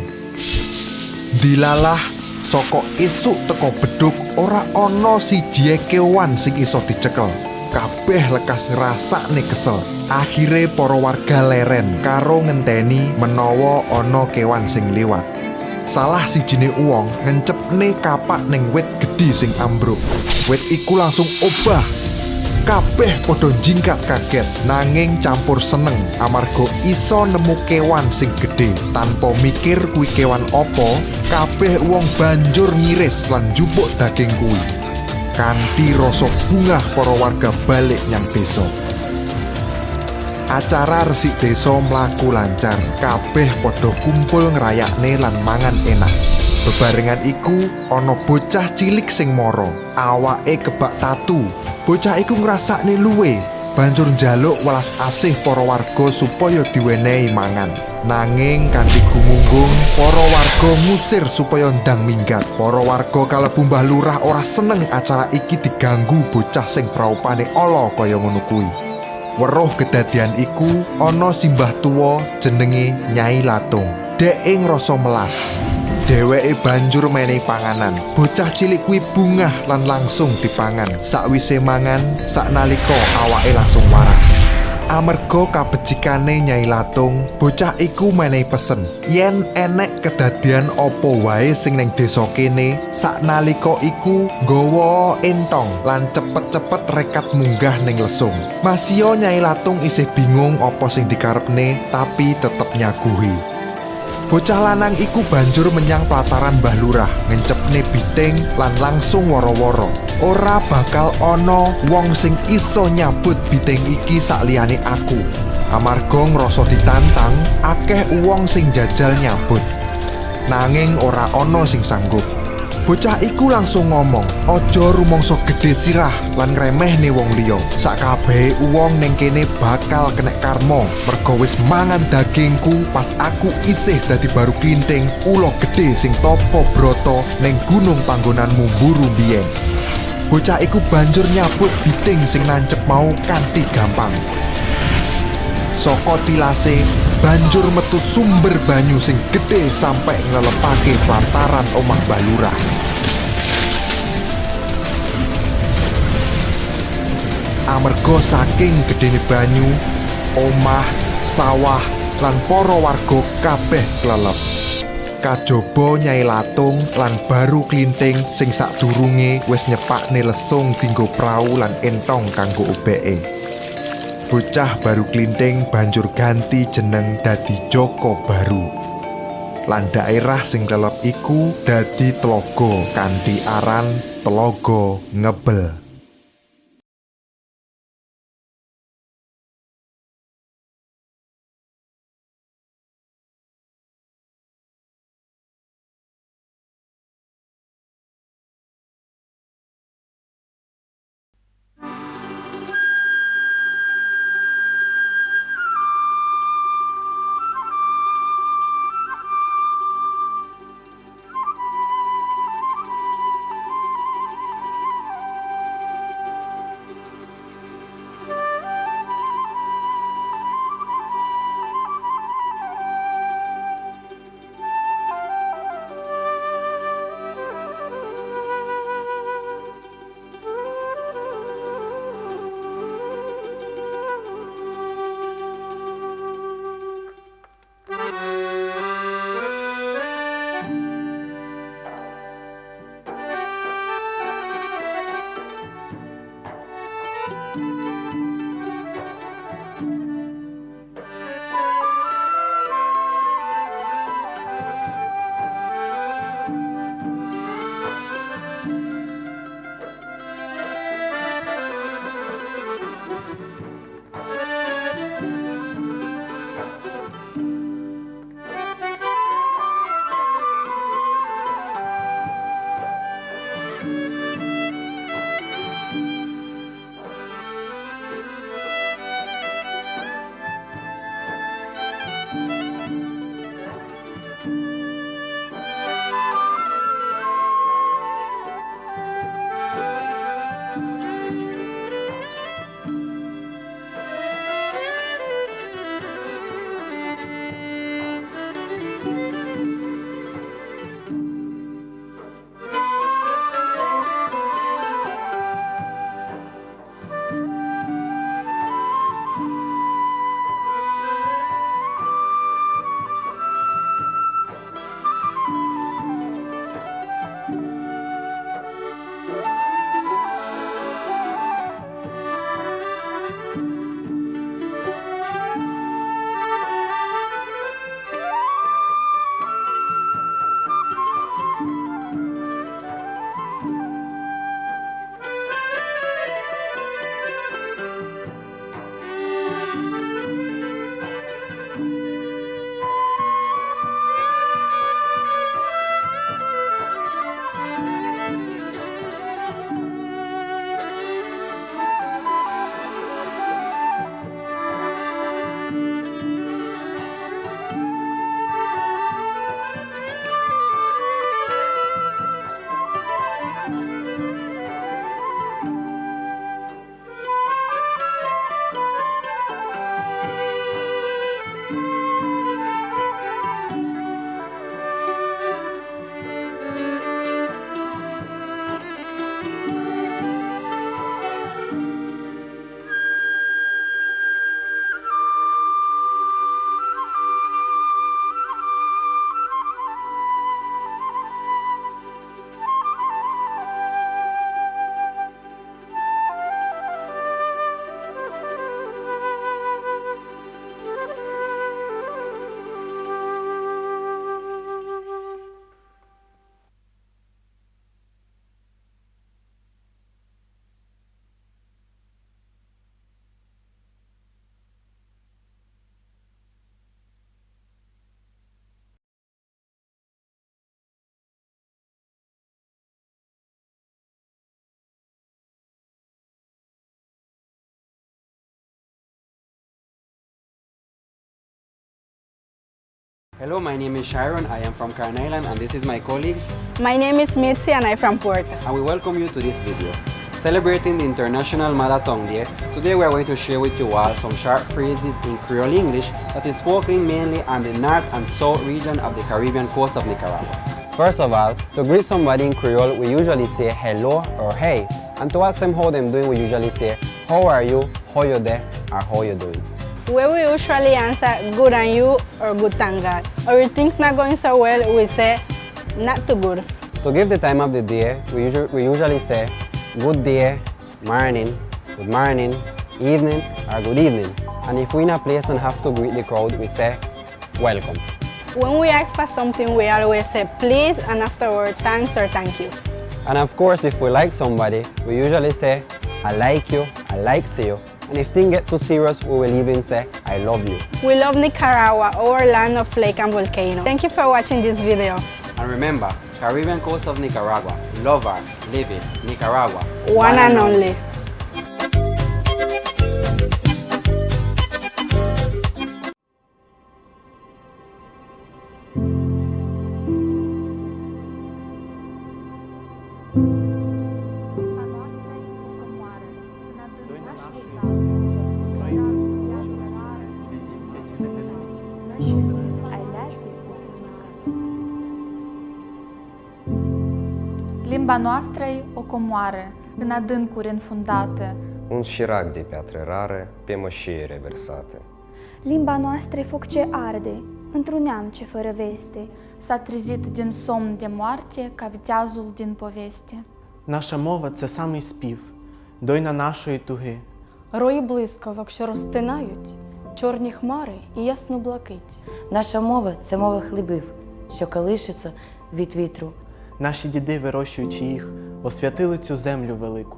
Dilalah saka esuk teko beduk ora ana siji kewan sing iso dicekel. Kabeh lekas ngrasakne kesel. Akhire para warga leren karo ngenteni menawa ana kewan sing liwat. Salah sijine uwong ngencepne kapak ning wit gedhi sing ambruk. Wit iku langsung obah. Kabeh padha jingkat kaget nanging campur seneng amarga iso nemu kewan sing gedhe. Tanpa mikir kuwi kewan apa, kabeh wong banjur ngiris lan njupuk daging kuwi. Kanthi rasa bungah para warga balik nyang desa. Acara resik desa mlaku lancar. Kabeh padha kumpul ngrayakne lan mangan enak. Bebarengan iku ana bocah cilik sing mara, awake kebak tatu. Bocah iku ngrasakne luwe, banjur njaluk welas asih para warga supaya diwenehi mangan. Nanging kanthi gumunggung, para warga ngusir supaya ndang minggat. Para warga kalebu Mbah Lurah ora seneng acara iki diganggu bocah sing praupane ala kaya ngono kuwi. Weruh kedadian iku ana simbah tuwa jenenge Nyai Latung. Dheke ngrasa melas. Dheweke banjur menehi panganan. Bocah cilik kuwi bungah lan langsung dipangan. Sakwise mangan, saknalika awake langsung waras. Amarga kabecikane Nyai Latung, bocah iku menehi pesen yen enek kedadian apa wae sing ning desa kene, saknalika iku nggawa entong lan cepet-cepet rekat munggah ning lesung. Masio Nyai Latung isih bingung apa sing dikarepne, tapi tetep nyaguhi. Bocah lanang iku banjur menyang pelataran Mbah Lurah, ngencepne biting lan langsung woro-woro. Ora bakal ana wong sing iso nyabut biting iki sakliyane aku. Amarga ngrasa ditantang, akeh wong sing jajal nyabut. Nanging ora ana sing sanggup. Bocah iku langsung ngomong, "Aja rumangsa gedhe sirah lan ngremehne wong liya. Sakabehe wong ning kene bakal kena karma merga wis mangan dagingku pas aku isih dadi baru klinting ula gedhe sing topo broto ning gunung panggonanmu mburu biyen." Bocah iku banjur nyabut biting sing nancep mau kanthi gampang. Saka tilase banjur metu sumber banyu sing gedhe sampai nglelepake pelataran omah Mbah Lurah. Amarga saking gedene banyu, omah, sawah lan para warga kabeh klelep. Kajaba Nyai Latung lan baru klinting sing sadurunge wis nyepakne lesung dinggo prau lan entong kanggo obeke. Bocah baru klinting banjur ganti jeneng dadi Joko Baru. Lan daerah sing kelep iku dadi Tlaga kanthi aran Tlaga Ngebel. Hello, my name is Sharon. I am from Cairn Island and this is my colleague. My name is Mitzi and I'm from Puerto. And we welcome you to this video. Celebrating the International Mother Tongue Day, today we are going to share with you all some short phrases in Creole English that is spoken mainly on the north and south region of the Caribbean coast of Nicaragua. First of all, to greet somebody in Creole, we usually say hello or hey. And to ask them how they're doing, we usually say, how are you, how you there, or how you doing. Where we usually answer good and you or good thank God. Or if things not going so well, we say not too good. To give the time of the day, we usually say good day, morning, good morning, evening, or good evening. And if we're in a place and have to greet the crowd, we say welcome. When we ask for something, we always say please and afterward thanks or thank you. And of course, if we like somebody, we usually say I like you, I like you. And if things get too serious, we will even say, I love you. We love Nicaragua, our land of lake and volcano. Thank you for watching this video. And remember, Caribbean coast of Nicaragua, love her, live it, Nicaragua. One and only. Limba noastră-i o comoară, în adâncuri înfundate. Un șirac de piatre rare, pe mășii reversate. Limba noastră e foc ce arde, într-un neam ce fără veste. S-a trezit din somn de moarte ca viteazul din poveste. Наша мова – це самий спів, дойна нашої туги. Рої блискавок, що розтинають, чорні хмари і ясну блакить. Наша мова – це мова хлібів, що колишиться від вітру. Наші діди, вирощуючи їх, освятили цю землю велику.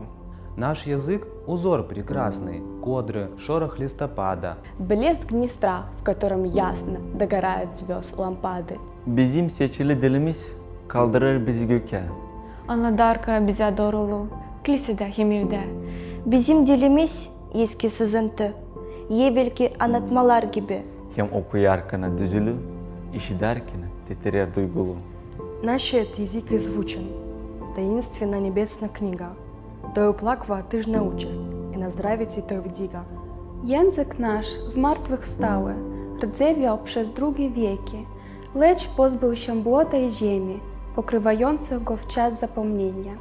Наш язык – узор прекрасный, кодры, шорох листопада. Блеск Днестра, в котором ясно dogărают звезд лампады. Bizim seçili dilimiz kaldırır bizi göke. Anladarka bize doğruluğu, kilisede himivde. Bizim dilimiz eski sızıntı, evvelki anlatmalar gibi. Hem okuyarken düzülü, işiderken titrer duygulu. Наш язык звучен, таинственна небесна книга. Тою плаква ти ж научесть, і на здравіці той вдіга. Język nasz z martwych wstały, rdzewiał przez długie wieki, lecz pozbył się błota i ziemi, pokrywających go w czas zapomnienia.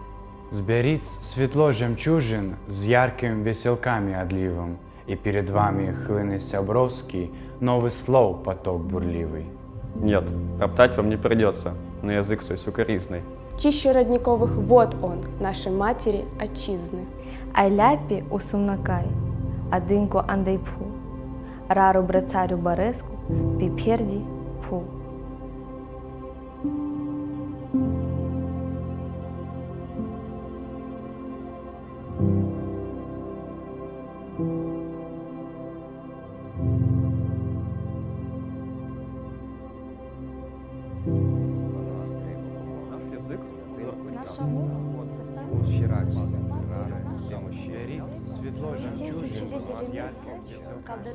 Зберіть світло жемчужин з ярким веселками одливом, і перед вами хлынется обровский, новый слов поток бурливый. Нет, роптать вам не придется, но язык свой сукоризный. Чище родниковых вод он, нашей матери отчизны. Айляпі у сумнакай, адинко андайпу, рару брецарю бареску, піперді пу. Наша мова – це самі світло жемчужин, ярким веселками.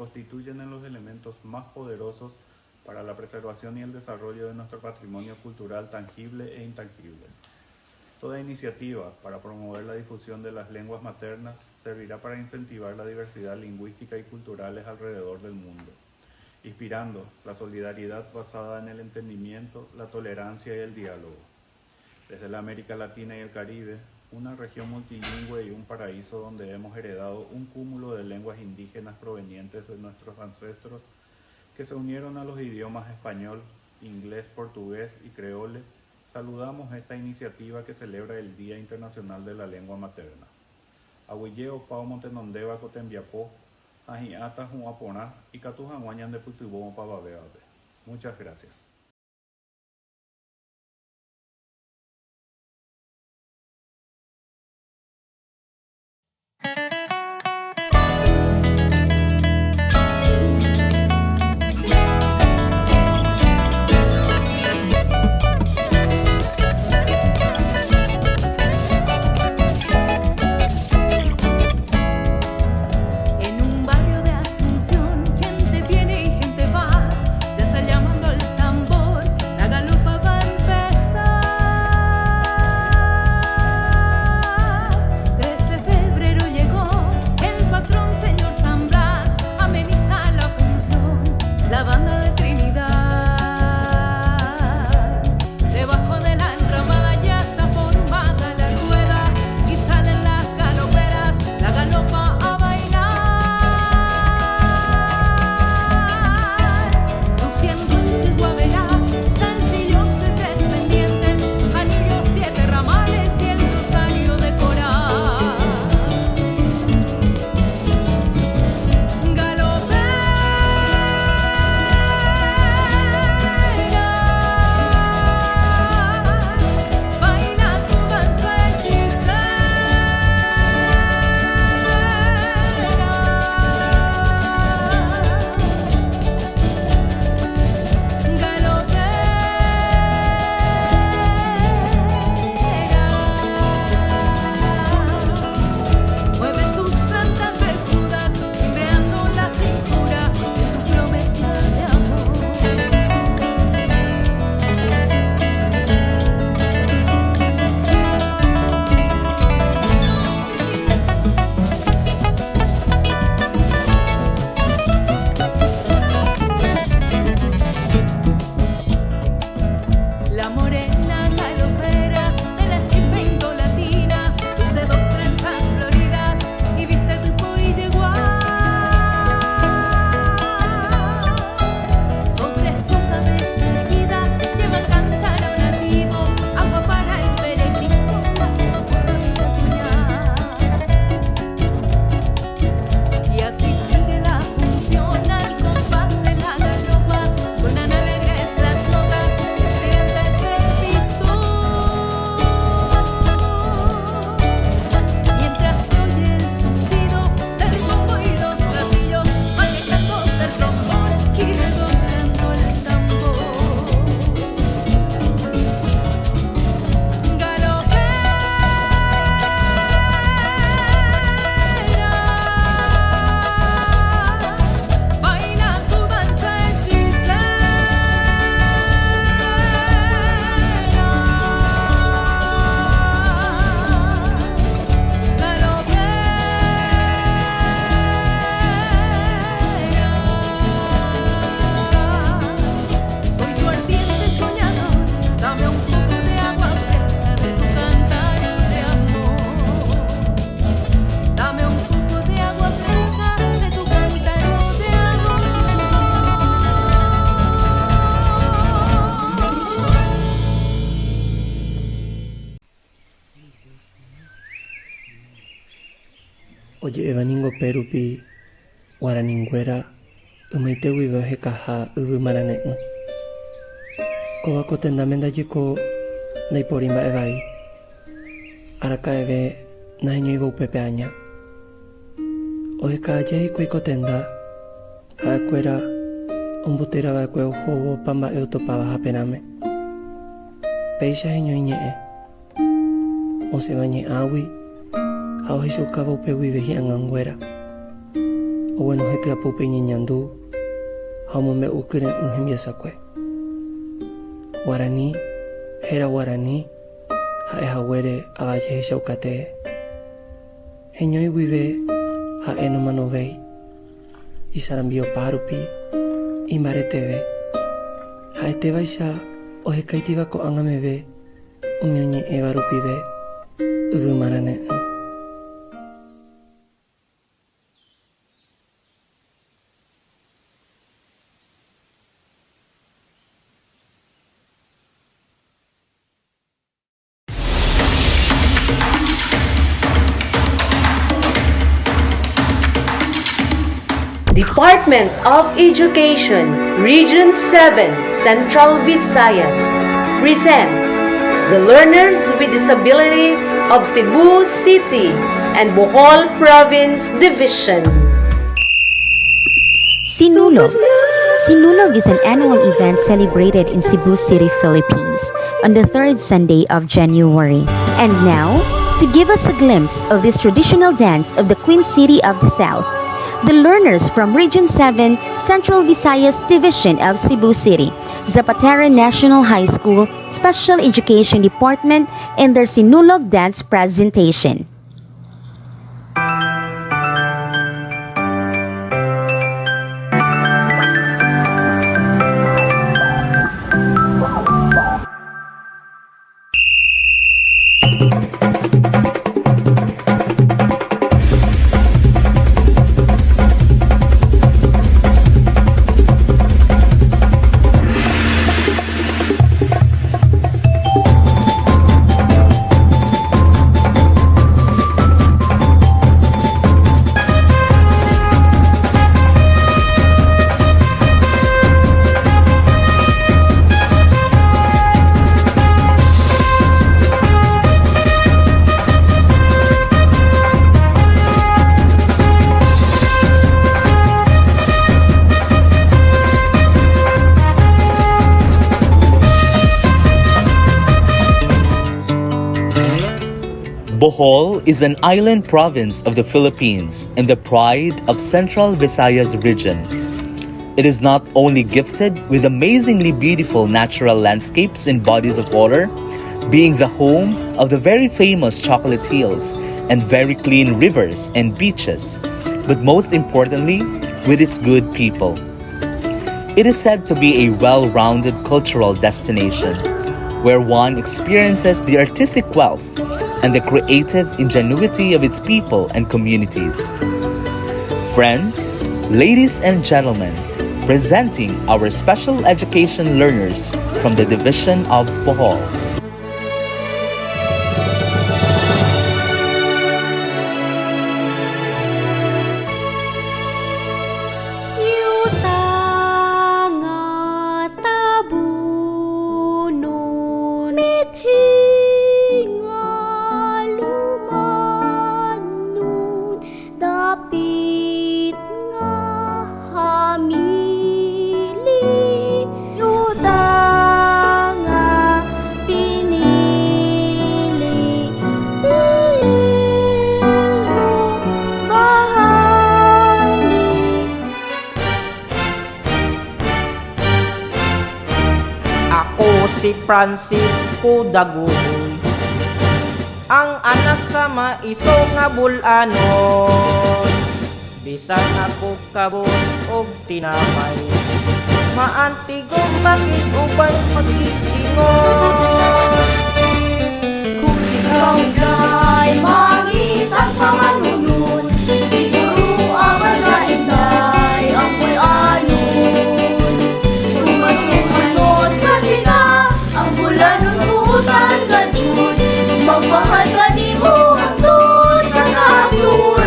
constituyen en los elementos más poderosos para la preservación y el desarrollo de nuestro patrimonio cultural tangible e intangible. Toda iniciativa para promover la difusión de las lenguas maternas servirá para incentivar la diversidad lingüística y culturales alrededor del mundo, inspirando la solidaridad basada en el entendimiento, la tolerancia y el diálogo. Desde la América Latina y el Caribe, una región multilingüe y un paraíso donde hemos heredado un cúmulo de lenguas indígenas provenientes de nuestros ancestros que se unieron a los idiomas español, inglés, portugués y creole, saludamos esta iniciativa que celebra el Día Internacional de la Lengua Materna. Ahuilleo pao montenondeva cotembiapó, ajiata juaporá y catujanguañan de putubomo pavabeabe. Muchas gracias. Oye evaningo perupi guaraninguera umaite wiva hekaha uvu marane Kovako tendamenda jiko naiporimba evai araka eve nahinyo ivo upepeaña oheka hiko ikotenda haekuera ombutera vaekue ohovo pamba eutopava hapename peisha hinyo iñe'e osevañe awi aohechaukáva upe guive hi'ãnguéra Owen hitia pupinyi nyandu, hamo me ukure unhemia sakwe. Guarani, hera Guarani, hae hawere avache hishaukate. Henyoi wive, hae no manovei, isarambio parupi, imareteve. Hae tevaisha, ohekaitiva ko angameve, umyonye evarupive, uvumarane. Department of Education, Region 7, Central Visayas, presents the Learners with Disabilities of Cebu City and Bohol Province Division. Sinulog. Sinulog is an annual event celebrated in Cebu City, Philippines on the third Sunday of January. And now, to give us a glimpse of this traditional dance of the Queen City of the South, the learners from Region 7, Central Visayas Division of Cebu City, Zapatera National High School, Special Education Department, and their Sinulog dance presentation. Bohol is an island province of the Philippines and the pride of Central Visayas region. It is not only gifted with amazingly beautiful natural landscapes and bodies of water, being the home of the very famous Chocolate Hills and very clean rivers and beaches, but most importantly, with its good people. It is said to be a well-rounded cultural destination, where one experiences the artistic wealth and the creative ingenuity of its people and communities. Friends, ladies and gentlemen, presenting our special education learners from the Division of Bohol. Si Francisco Daguhoy, ang anak sa maiso nga bulanon. Bisan ako kabon og tinapay, maantigong bakit ubay mag-iingon. Kung ikaw ay mangitang pamanunun, siguro ang magainday ang puy-anon. Kung masumunod ka nila, ang bulanon usan ka dun, magmahal ka ni mo hangtod sa katuran.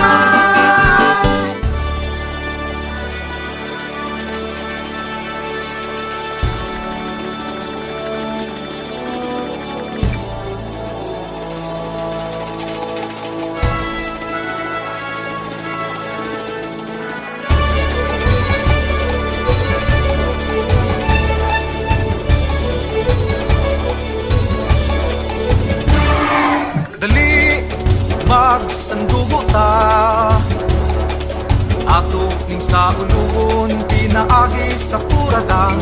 ning sa ulubon pinaagi sa kuradang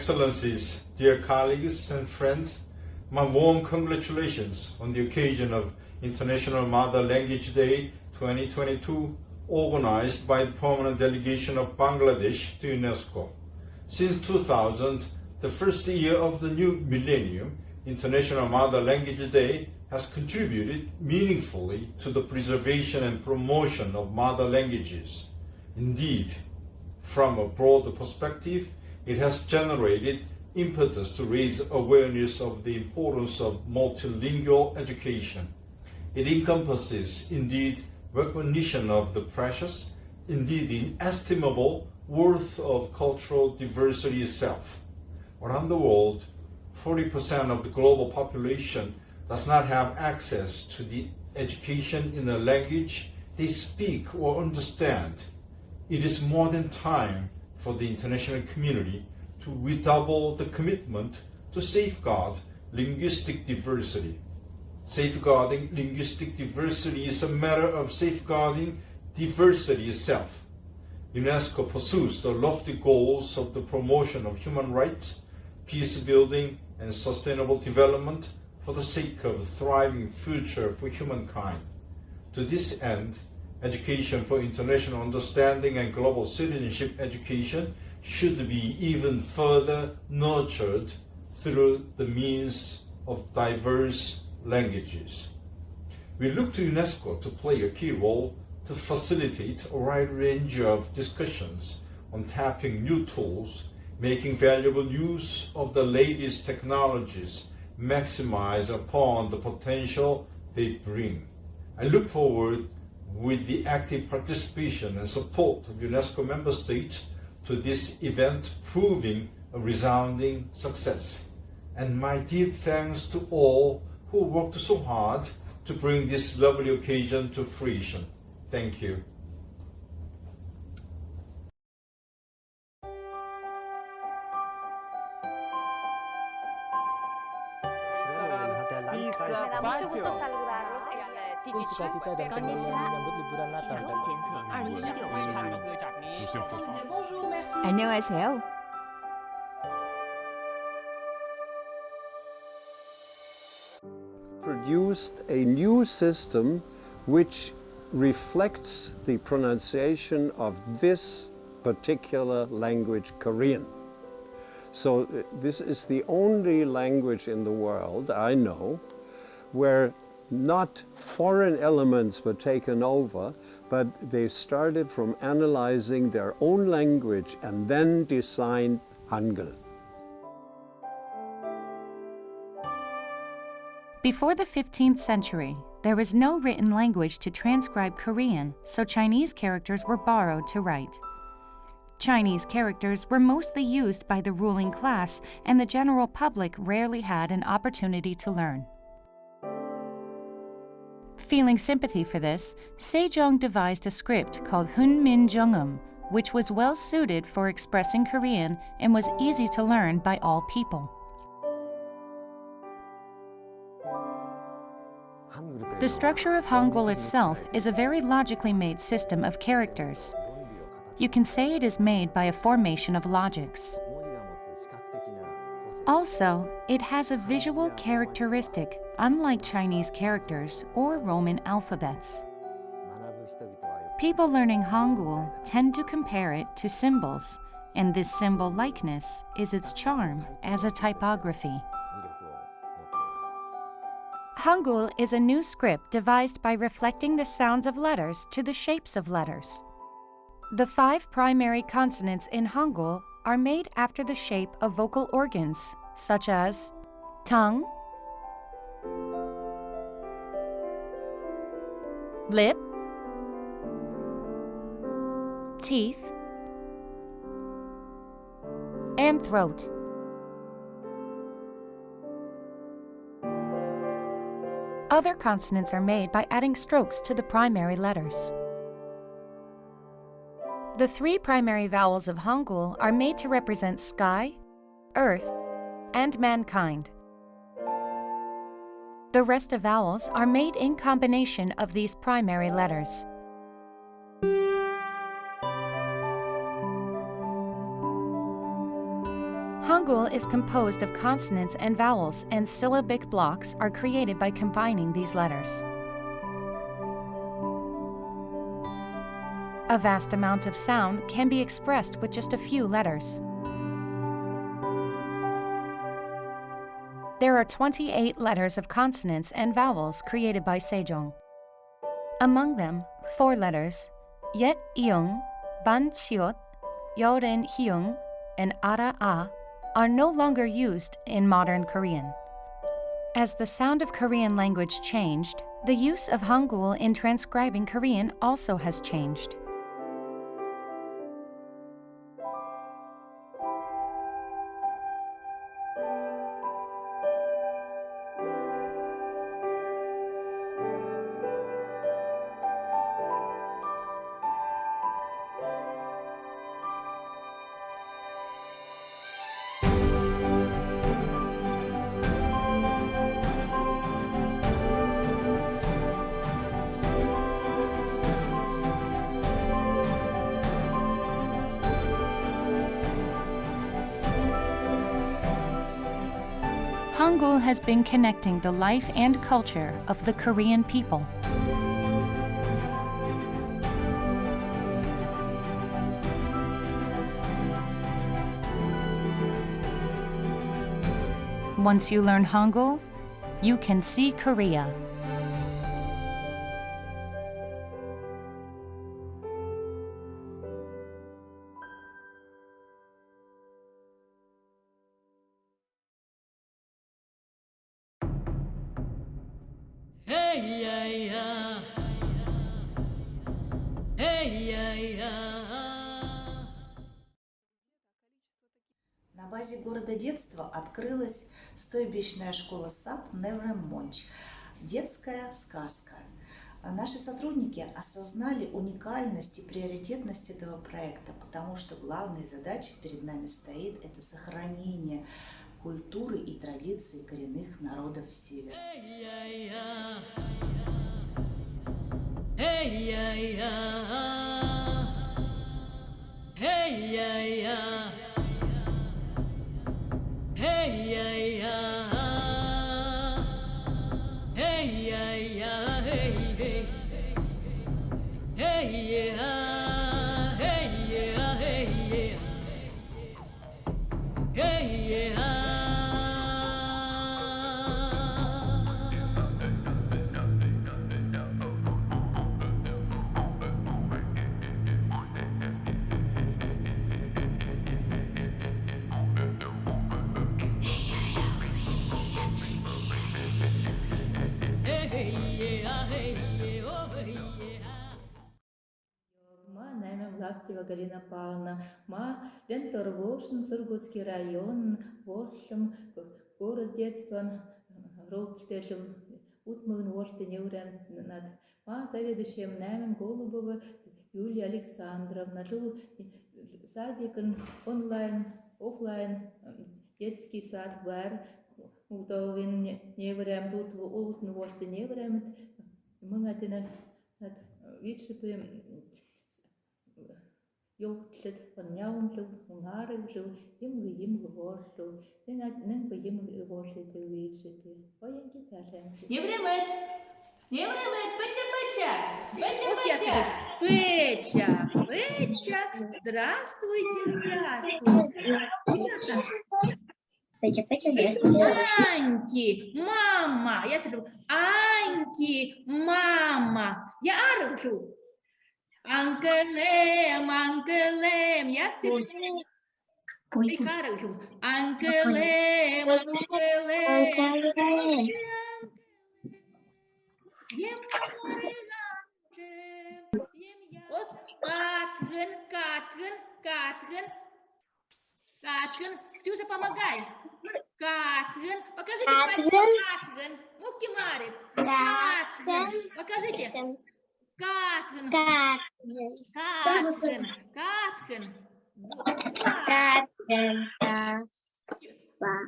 Excellencies, dear colleagues and friends, my warm congratulations on the occasion of International Mother Language Day 2022, organized by the Permanent Delegation of Bangladesh to UNESCO. Since 2000, the first year of the new millennium, International Mother Language Day has contributed meaningfully to the preservation and promotion of mother languages. Indeed, from a broader perspective, it has generated impetus to raise awareness of the importance of multilingual education. It encompasses, indeed, recognition of the precious, indeed inestimable worth of cultural diversity itself. Around the world, 40% of the global population does not have access to the education in a language they speak or understand. It is more than time for the international community to redouble the commitment to safeguard linguistic diversity. Safeguarding linguistic diversity is a matter of safeguarding diversity itself. UNESCO pursues the lofty goals of the promotion of human rights, peace building, and sustainable development for the sake of a thriving future for humankind. To this end, education for international understanding and global citizenship education should be even further nurtured through the means of diverse languages. We look to UNESCO to play a key role to facilitate a wide range of discussions on tapping new tools, making valuable use of the latest technologies, maximize upon the potential they bring. I look forward with the active participation and support of UNESCO member states to this event proving a resounding success. And my deep thanks to all who worked so hard to bring this lovely occasion to fruition. Thank you. Sukacita dan kembalian menyambut liburan Natal dan 안녕하세요. Produced a new system which reflects the pronunciation of this particular language, Korean. So this is the only language in the world I know where not foreign elements were taken over, but they started from analyzing their own language and then designed Hangul. Before the 15th century, there was no written language to transcribe Korean, so Chinese characters were borrowed to write. Chinese characters were mostly used by the ruling class, and the general public rarely had an opportunity to learn. Feeling sympathy for this, Sejong devised a script called Hunmin Jeongum, which was well suited for expressing Korean and was easy to learn by all people. The structure of Hangul itself is a very logically made system of characters. You can say it is made by a formation of logics. Also, it has a visual characteristic, unlike Chinese characters or Roman alphabets. People learning Hangul tend to compare it to symbols, and this symbol likeness is its charm as a typography. Hangul is a new script devised by reflecting the sounds of letters to the shapes of letters. The 5 primary consonants in Hangul are made after the shape of vocal organs, such as tongue, lip, teeth, and throat. Other consonants are made by adding strokes to the primary letters. The 3 primary vowels of Hangul are made to represent sky, earth, and mankind. The rest of vowels are made in combination of these primary letters. Hangul is composed of consonants and vowels, and syllabic blocks are created by combining these letters. A vast amount of sound can be expressed with just a few letters. There are 28 letters of consonants and vowels created by Sejong. Among them, 4 letters, Yet Iung, Ban Chiot, Yoren Hyung, and Ara A, are no longer used in modern Korean. As the sound of Korean language changed, the use of Hangul in transcribing Korean also has changed. Hangul has been connecting the life and culture of the Korean people. Once you learn Hangul, you can see Korea. На базе города детства открылась стойбищная школа-сад Невремонч, детская сказка. Наши сотрудники осознали уникальность и приоритетность этого проекта, потому что главной задачей перед нами стоит это сохранение культуры и традиций коренных народов Севера. Лаптева Галина Павловна, Ленторвошин, Сургутский район, Вошлем, город детства, Ролптелем, Утмагн Воште Неврем, заведующим Наймем Голубова Юлия Александровна, садикон онлайн, офлайн, детский сад, бар, Утогин Неврем, тут Ултн Воште Неврем, мы витшипы Йотлет, Паньяунлю, Унгарылю, Имгы Вошлю, Нынбы Имгы Вошли Тылвичипи. Ой, гитара. Не время! Не время, Петя. Петя, здравствуйте. Аньки, мама. Я скажу, Аньки, мама. Я арышу. Анкелем. Я скажу. Анкелем. Каткин. Ксюша, помогай. Каткин. Покажите пальцем Каткин. Мухки марит. Каткин. Покажите. Каткин.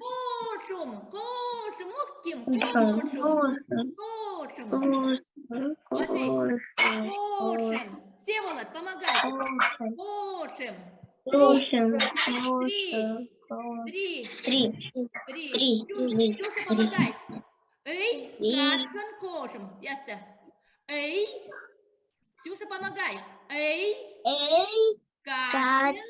Кошум. Мухким. Кошум. Кошим. Всеволод, помогай. Кошим. Три. Ксюша, помогай. Эй, Каткин, кошим. Ясно. Эй. Ксюша, помогай. Эй. Каткин.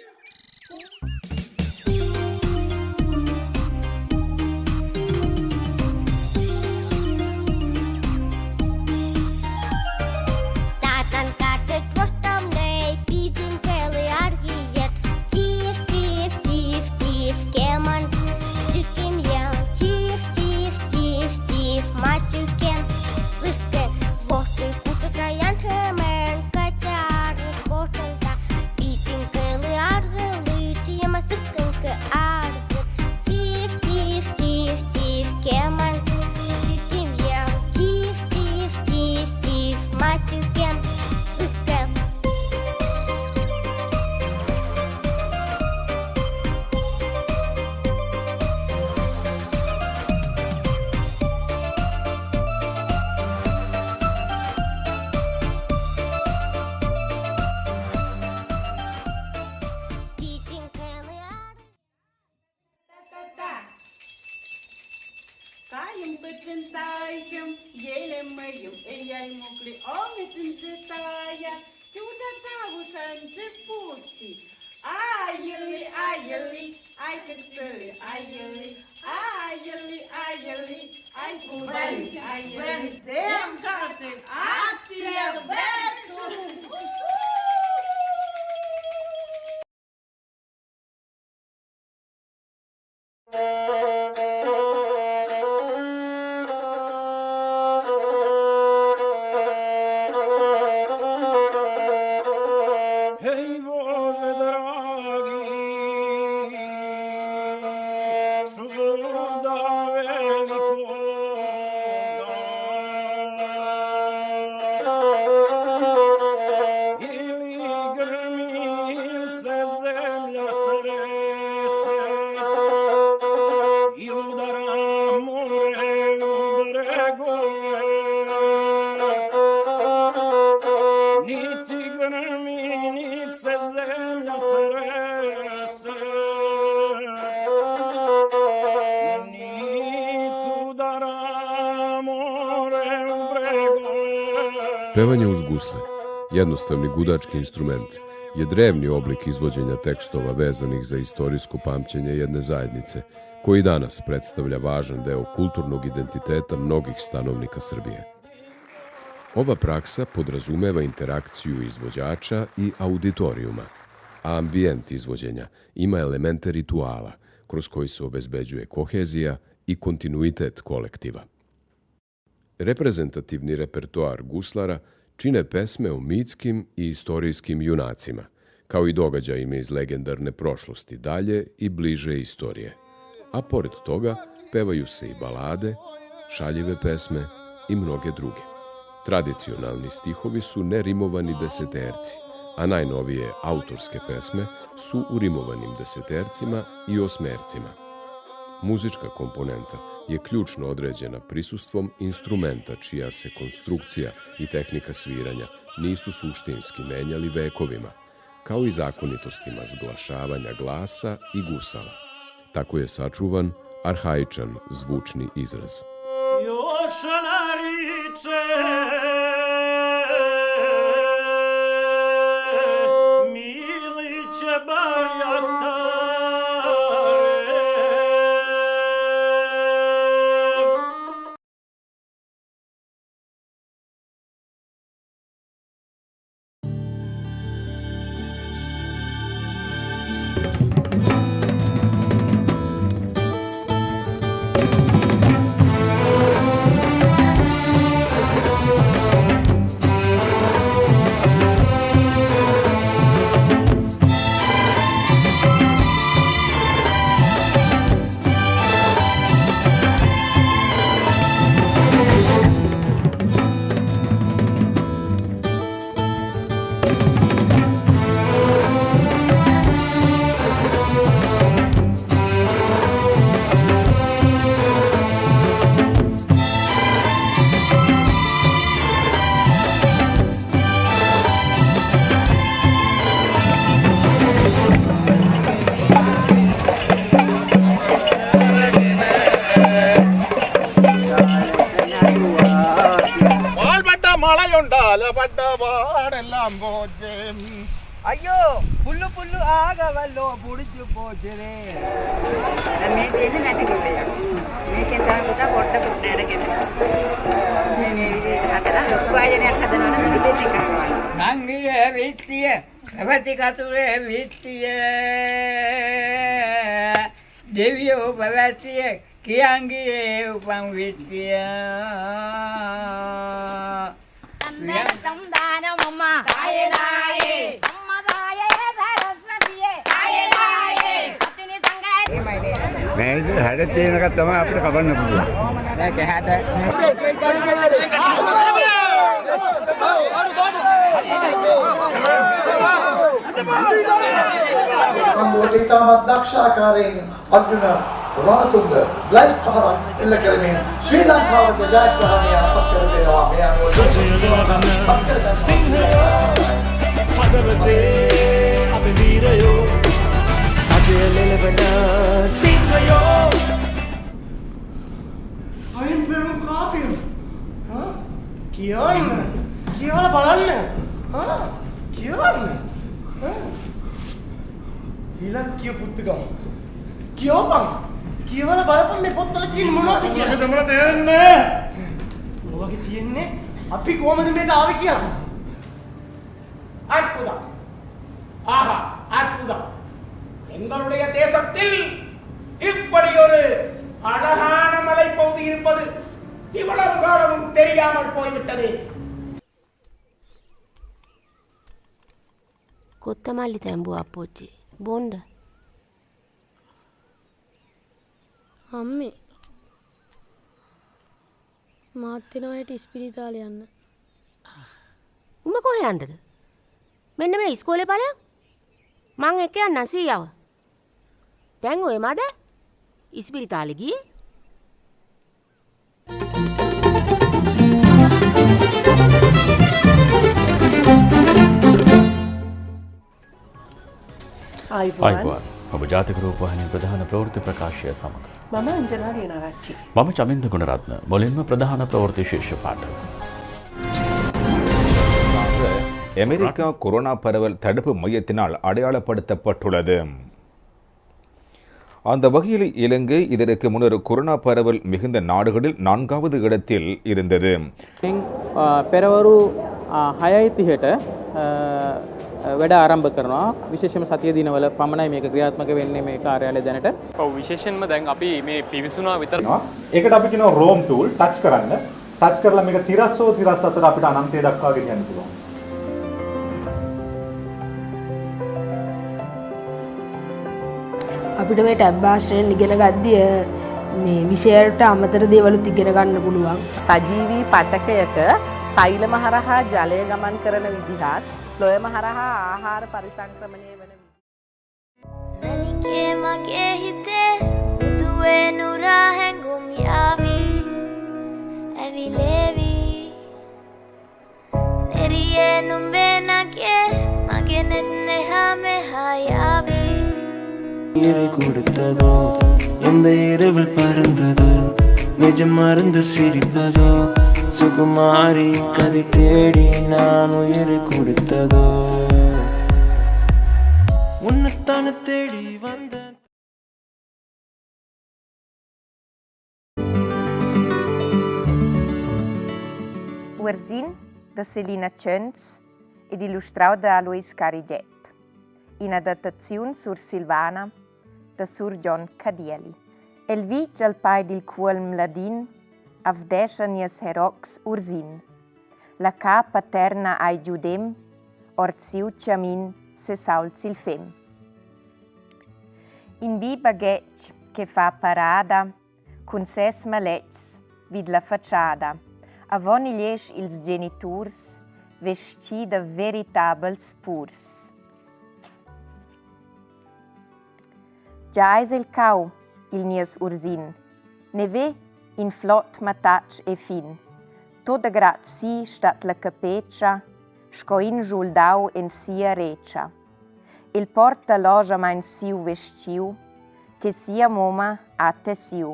Pevanje uz gusle, jednostavni gudački instrument, je drevni oblik izvođenja tekstova vezanih za istorijsko pamćenje jedne zajednice, koji danas predstavlja važan deo kulturnog identiteta mnogih stanovnika Srbije. Ova praksa podrazumeva interakciju izvođača i auditorijuma, a ambijent izvođenja ima elemente rituala, kroz koji se obezbeđuje kohezija i kontinuitet kolektiva. Reprezentativni repertoar guslara čine pesme o mitskim i istorijskim junacima, kao i događajima iz legendarne prošlosti dalje i bliže istorije. A pored toga pevaju se i balade, šaljive pesme i mnoge druge. Tradicionalni stihovi su nerimovani deseterci, a najnovije autorske pesme su u rimovanim desetercima i osmercima. Muzička komponenta je ključno određena prisustvom instrumenta čija se konstrukcija i tehnika sviranja nisu suštinski menjali vekovima, kao i zakonitostima zglašavanja glasa i gusala. Tako je sačuvan arhaičan zvučni izraz. Još అయ్యో పుల్లు పుల్లు ఆగవల్లో పుడిచి పోచురే నంగియే విత్తియే భవతి కతురే విత్తియే దేవియో భవతియే కియాంగియే ఉపం విత్తియే මේ හැඩ තියෙන එක තමයි අපිට කවන්න පුළුවන්. ඒක හැඩ. මම ඉතාමත් දක්ෂාකාරයෙන් අර්ජුන රණතුංග ලයිව් පහරක් එල්ල කරමින් ශ්‍රී ලංකාවට ජයග්‍රහණය අත්කර දෙනවා. මේ අනුව සිංහයෝ පදවතේ අපි වීරයෝ අයින් පෙරුම් කාපියම් කියන්න කියවල බලන්න කියවන්න ඉලක්කිය පුත්තකම කියවපන් කියවල බලපන් මේ පොත්වල තියෙන මොනවද කියලා. ඒක තමයි තේරෙන්නේ. ඔයගේ තියෙන්නේ අපි කොහමද මේට ආවේ කියලා. අත්පුදා ஆஹா அற்புதம் எங்களுடைய தேசத்தில் இப்படி ஒரு அழகான மலைப்பகுதி இருப்பது இவ்வளவு காலமும் தெரியாமல் போய்விட்டது. කොත්තමල්ලි තැඹුවා අප්පොච්චි බොණ්ඩ අම්මේ මාත් එනවා හිට ඉස්පිරිතාලේ යන්න. උඹ කොහේ යන්නද? මෙන්න මේ ඉස්කෝලේ ඵලයන් මං එක්ක යන්න සීයව. දැන් ඔය මද ඉස්පිරිතාලේ ගියේ? ආයිබෝන් ඔබ ජාතික රූපවාහිනී ප්‍රධාන ප්‍රවෘත්ති ප්‍රකාශය සමග මම අංජනා රියනාරච්චි මම චමින්ද ගුණරත්න මුලින්ම ප්‍රධාන ප්‍රවෘත්ති ශීර්ෂ පාඨ அமெரிக்கா கொரோனா பரவல் தடுப்பு மையத்தினால் அடையாளப்படுத்தப்பட்டுள்ளது. அந்த வகையில் இலங்கை இதற்கு முன்னர் கொரோனா பரவல் மிகுந்த நாடுகளில் 4வது இடத்தில் இருந்தது. පෙරවරු 6:30ට වැඩ ආරම්භ කරනවා. විශේෂයෙන්ම සතිය දිනවල පමණයි මේක ක්‍රියාත්මක වෙන්නේ මේ කාර්යාලය දැනට. ඔව් විශේෂයෙන්ම දැන් අපි මේ පිවිසුනා විතර. ඒකට අපි කියනවා රෝම් ටූල් ටච් කරන්න. ටච් කරලා මේක තිරස්සෝ තිරස් අතර අපිට අනන්තය දක්වා ගෙනියන්න පුළුවන්. අපිට මේ ටැබ් භාෂණයෙන් ඉගෙන ගද්දී මේ විෂයයට අමතර දේවලුත් ඉගෙන ගන්න පුළුවන්. සජීවී පටකයක සෛලම හරහා ජලය ගමන් කරන විදිහත් ලොයම හරහා ආහාර පරිසංක්‍රමණය වන මැනිකේ මගේ හිතේ මුදුවේ නුරා හැඟුම් යාවි ඇවිලේවි නෙරියේ නුඹේ නගේ මගේ නෙත් නෙහා මෙහා යාවි இறை கொடுத்ததோ எந்த இரவில் பறந்ததோ நிஜம் மறந்து சிரிப்பதோ சுகுமாரி கதை தேடி நான் உயிரை கொடுத்ததோ உன்னைத்தானே தேடி வந்த Urzin da Selina Chöns ed illustrau da Alois Cariget, in adattazione sur Silvana da Sur John Cadieli. El vic al pai dil cuol mladin avdescia nies herox Urzin, la ca paterna ai giudem, orziu chamin se saulz il fem. In bi baguetg che fa parada, cun ses maletgs vid la facciada, avon iliesch ils geniturs vesci da veritabels purs. Già es il cau, il nies Urzin, ne ve in flot matach e fin, toda grazi stat la capeccia, sco in giuldau en sia reccia. Il porta loja mein siu vesciu, che sia moma a tesiu.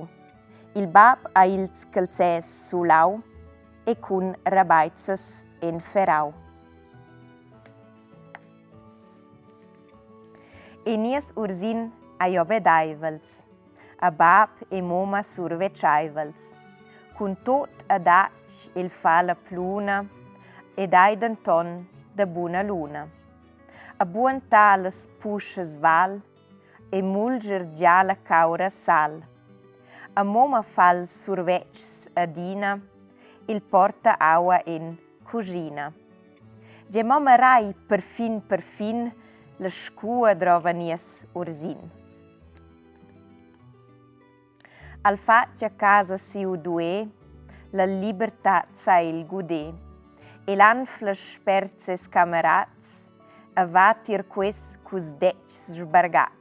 Il bab a ils calzes sulau, e cun rabaitzas en ferau. E nies Urzin a jobedaivels, a bab e moma survechaivels, cun tot adac il fa la pluna, ed ai d'anton da buna luna. A buon talas puschas val, e mulger già la caura sal. A moma fal survechs adina, il porta aua in cugina. Ge mama rai per fin la scua drova nies Urzin. Al faccia casa siu due, la libertà sa il gude, e l'anflas sperzes camerats, avatir quis cus dec sbargats.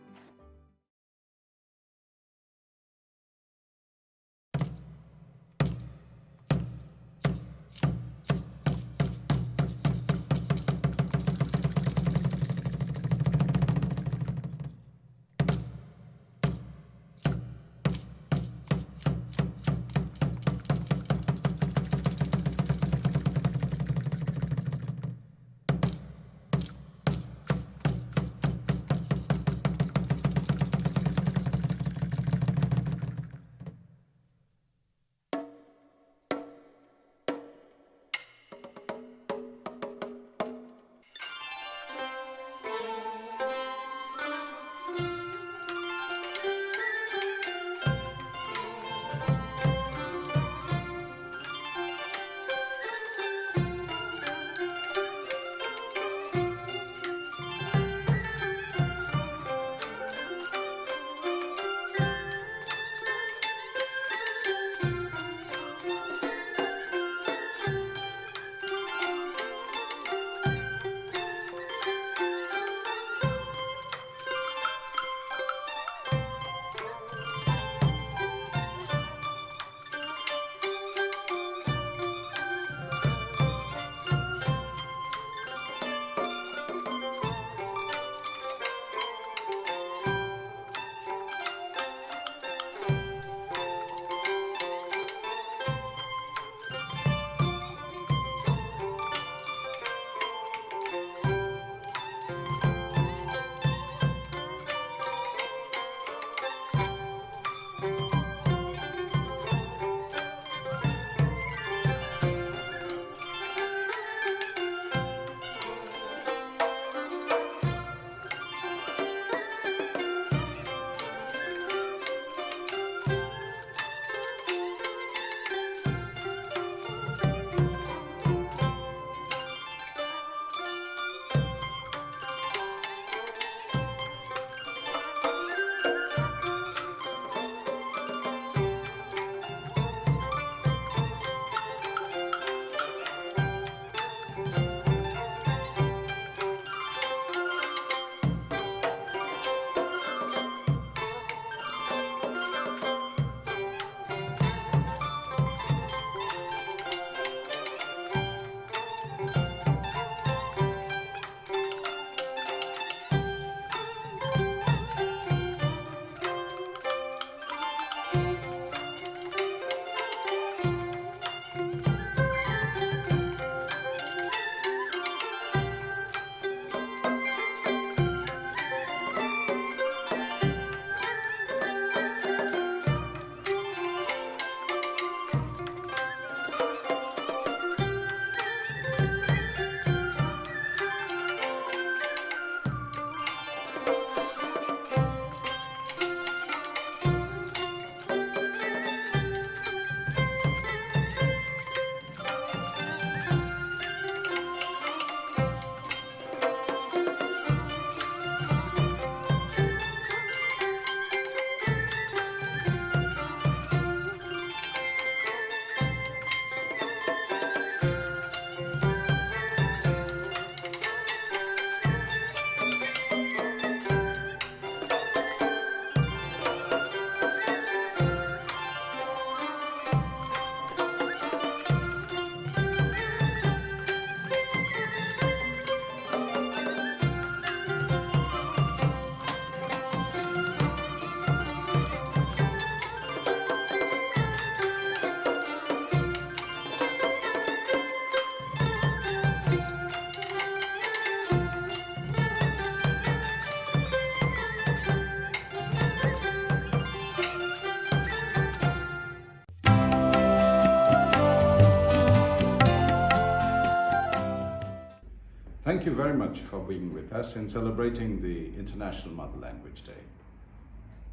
Thank you very much for being with us in celebrating the International Mother Language Day.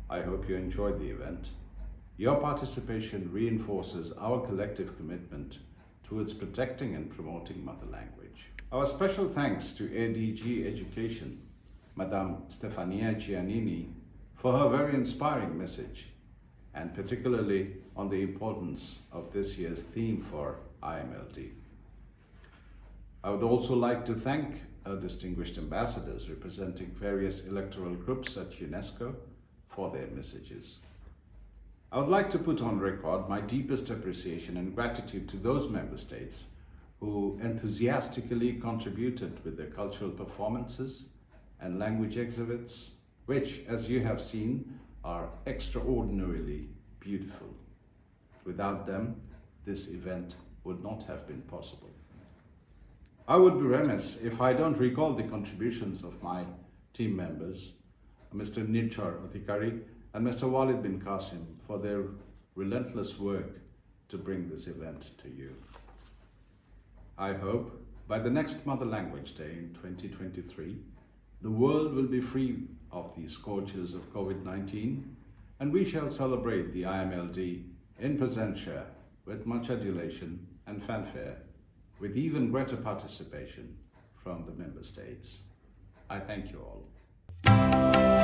I hope you enjoyed the event. Your participation reinforces our collective commitment towards protecting and promoting mother language. Our special thanks to ADG Education, Madame Stefania Giannini, for her very inspiring message, and particularly on the importance of this year's theme for IMLD. I would also like to thank our distinguished ambassadors representing various electoral groups at UNESCO for their messages. I would like to put on record my deepest appreciation and gratitude to those member states who enthusiastically contributed with their cultural performances and language exhibits, which, as you have seen, are extraordinarily beautiful. Without them, this event would not have been possible. I would be remiss if I don't recall the contributions of my team members, Mr. Nirchar Adhikari and Mr. Walid bin Qasim, for their relentless work to bring this event to you. I hope by the next Mother Language Day in 2023, the world will be free of the scourges of COVID-19, and we shall celebrate the IMLD in Presentia with much adulation and fanfare, with even greater participation from the member states. I thank you all.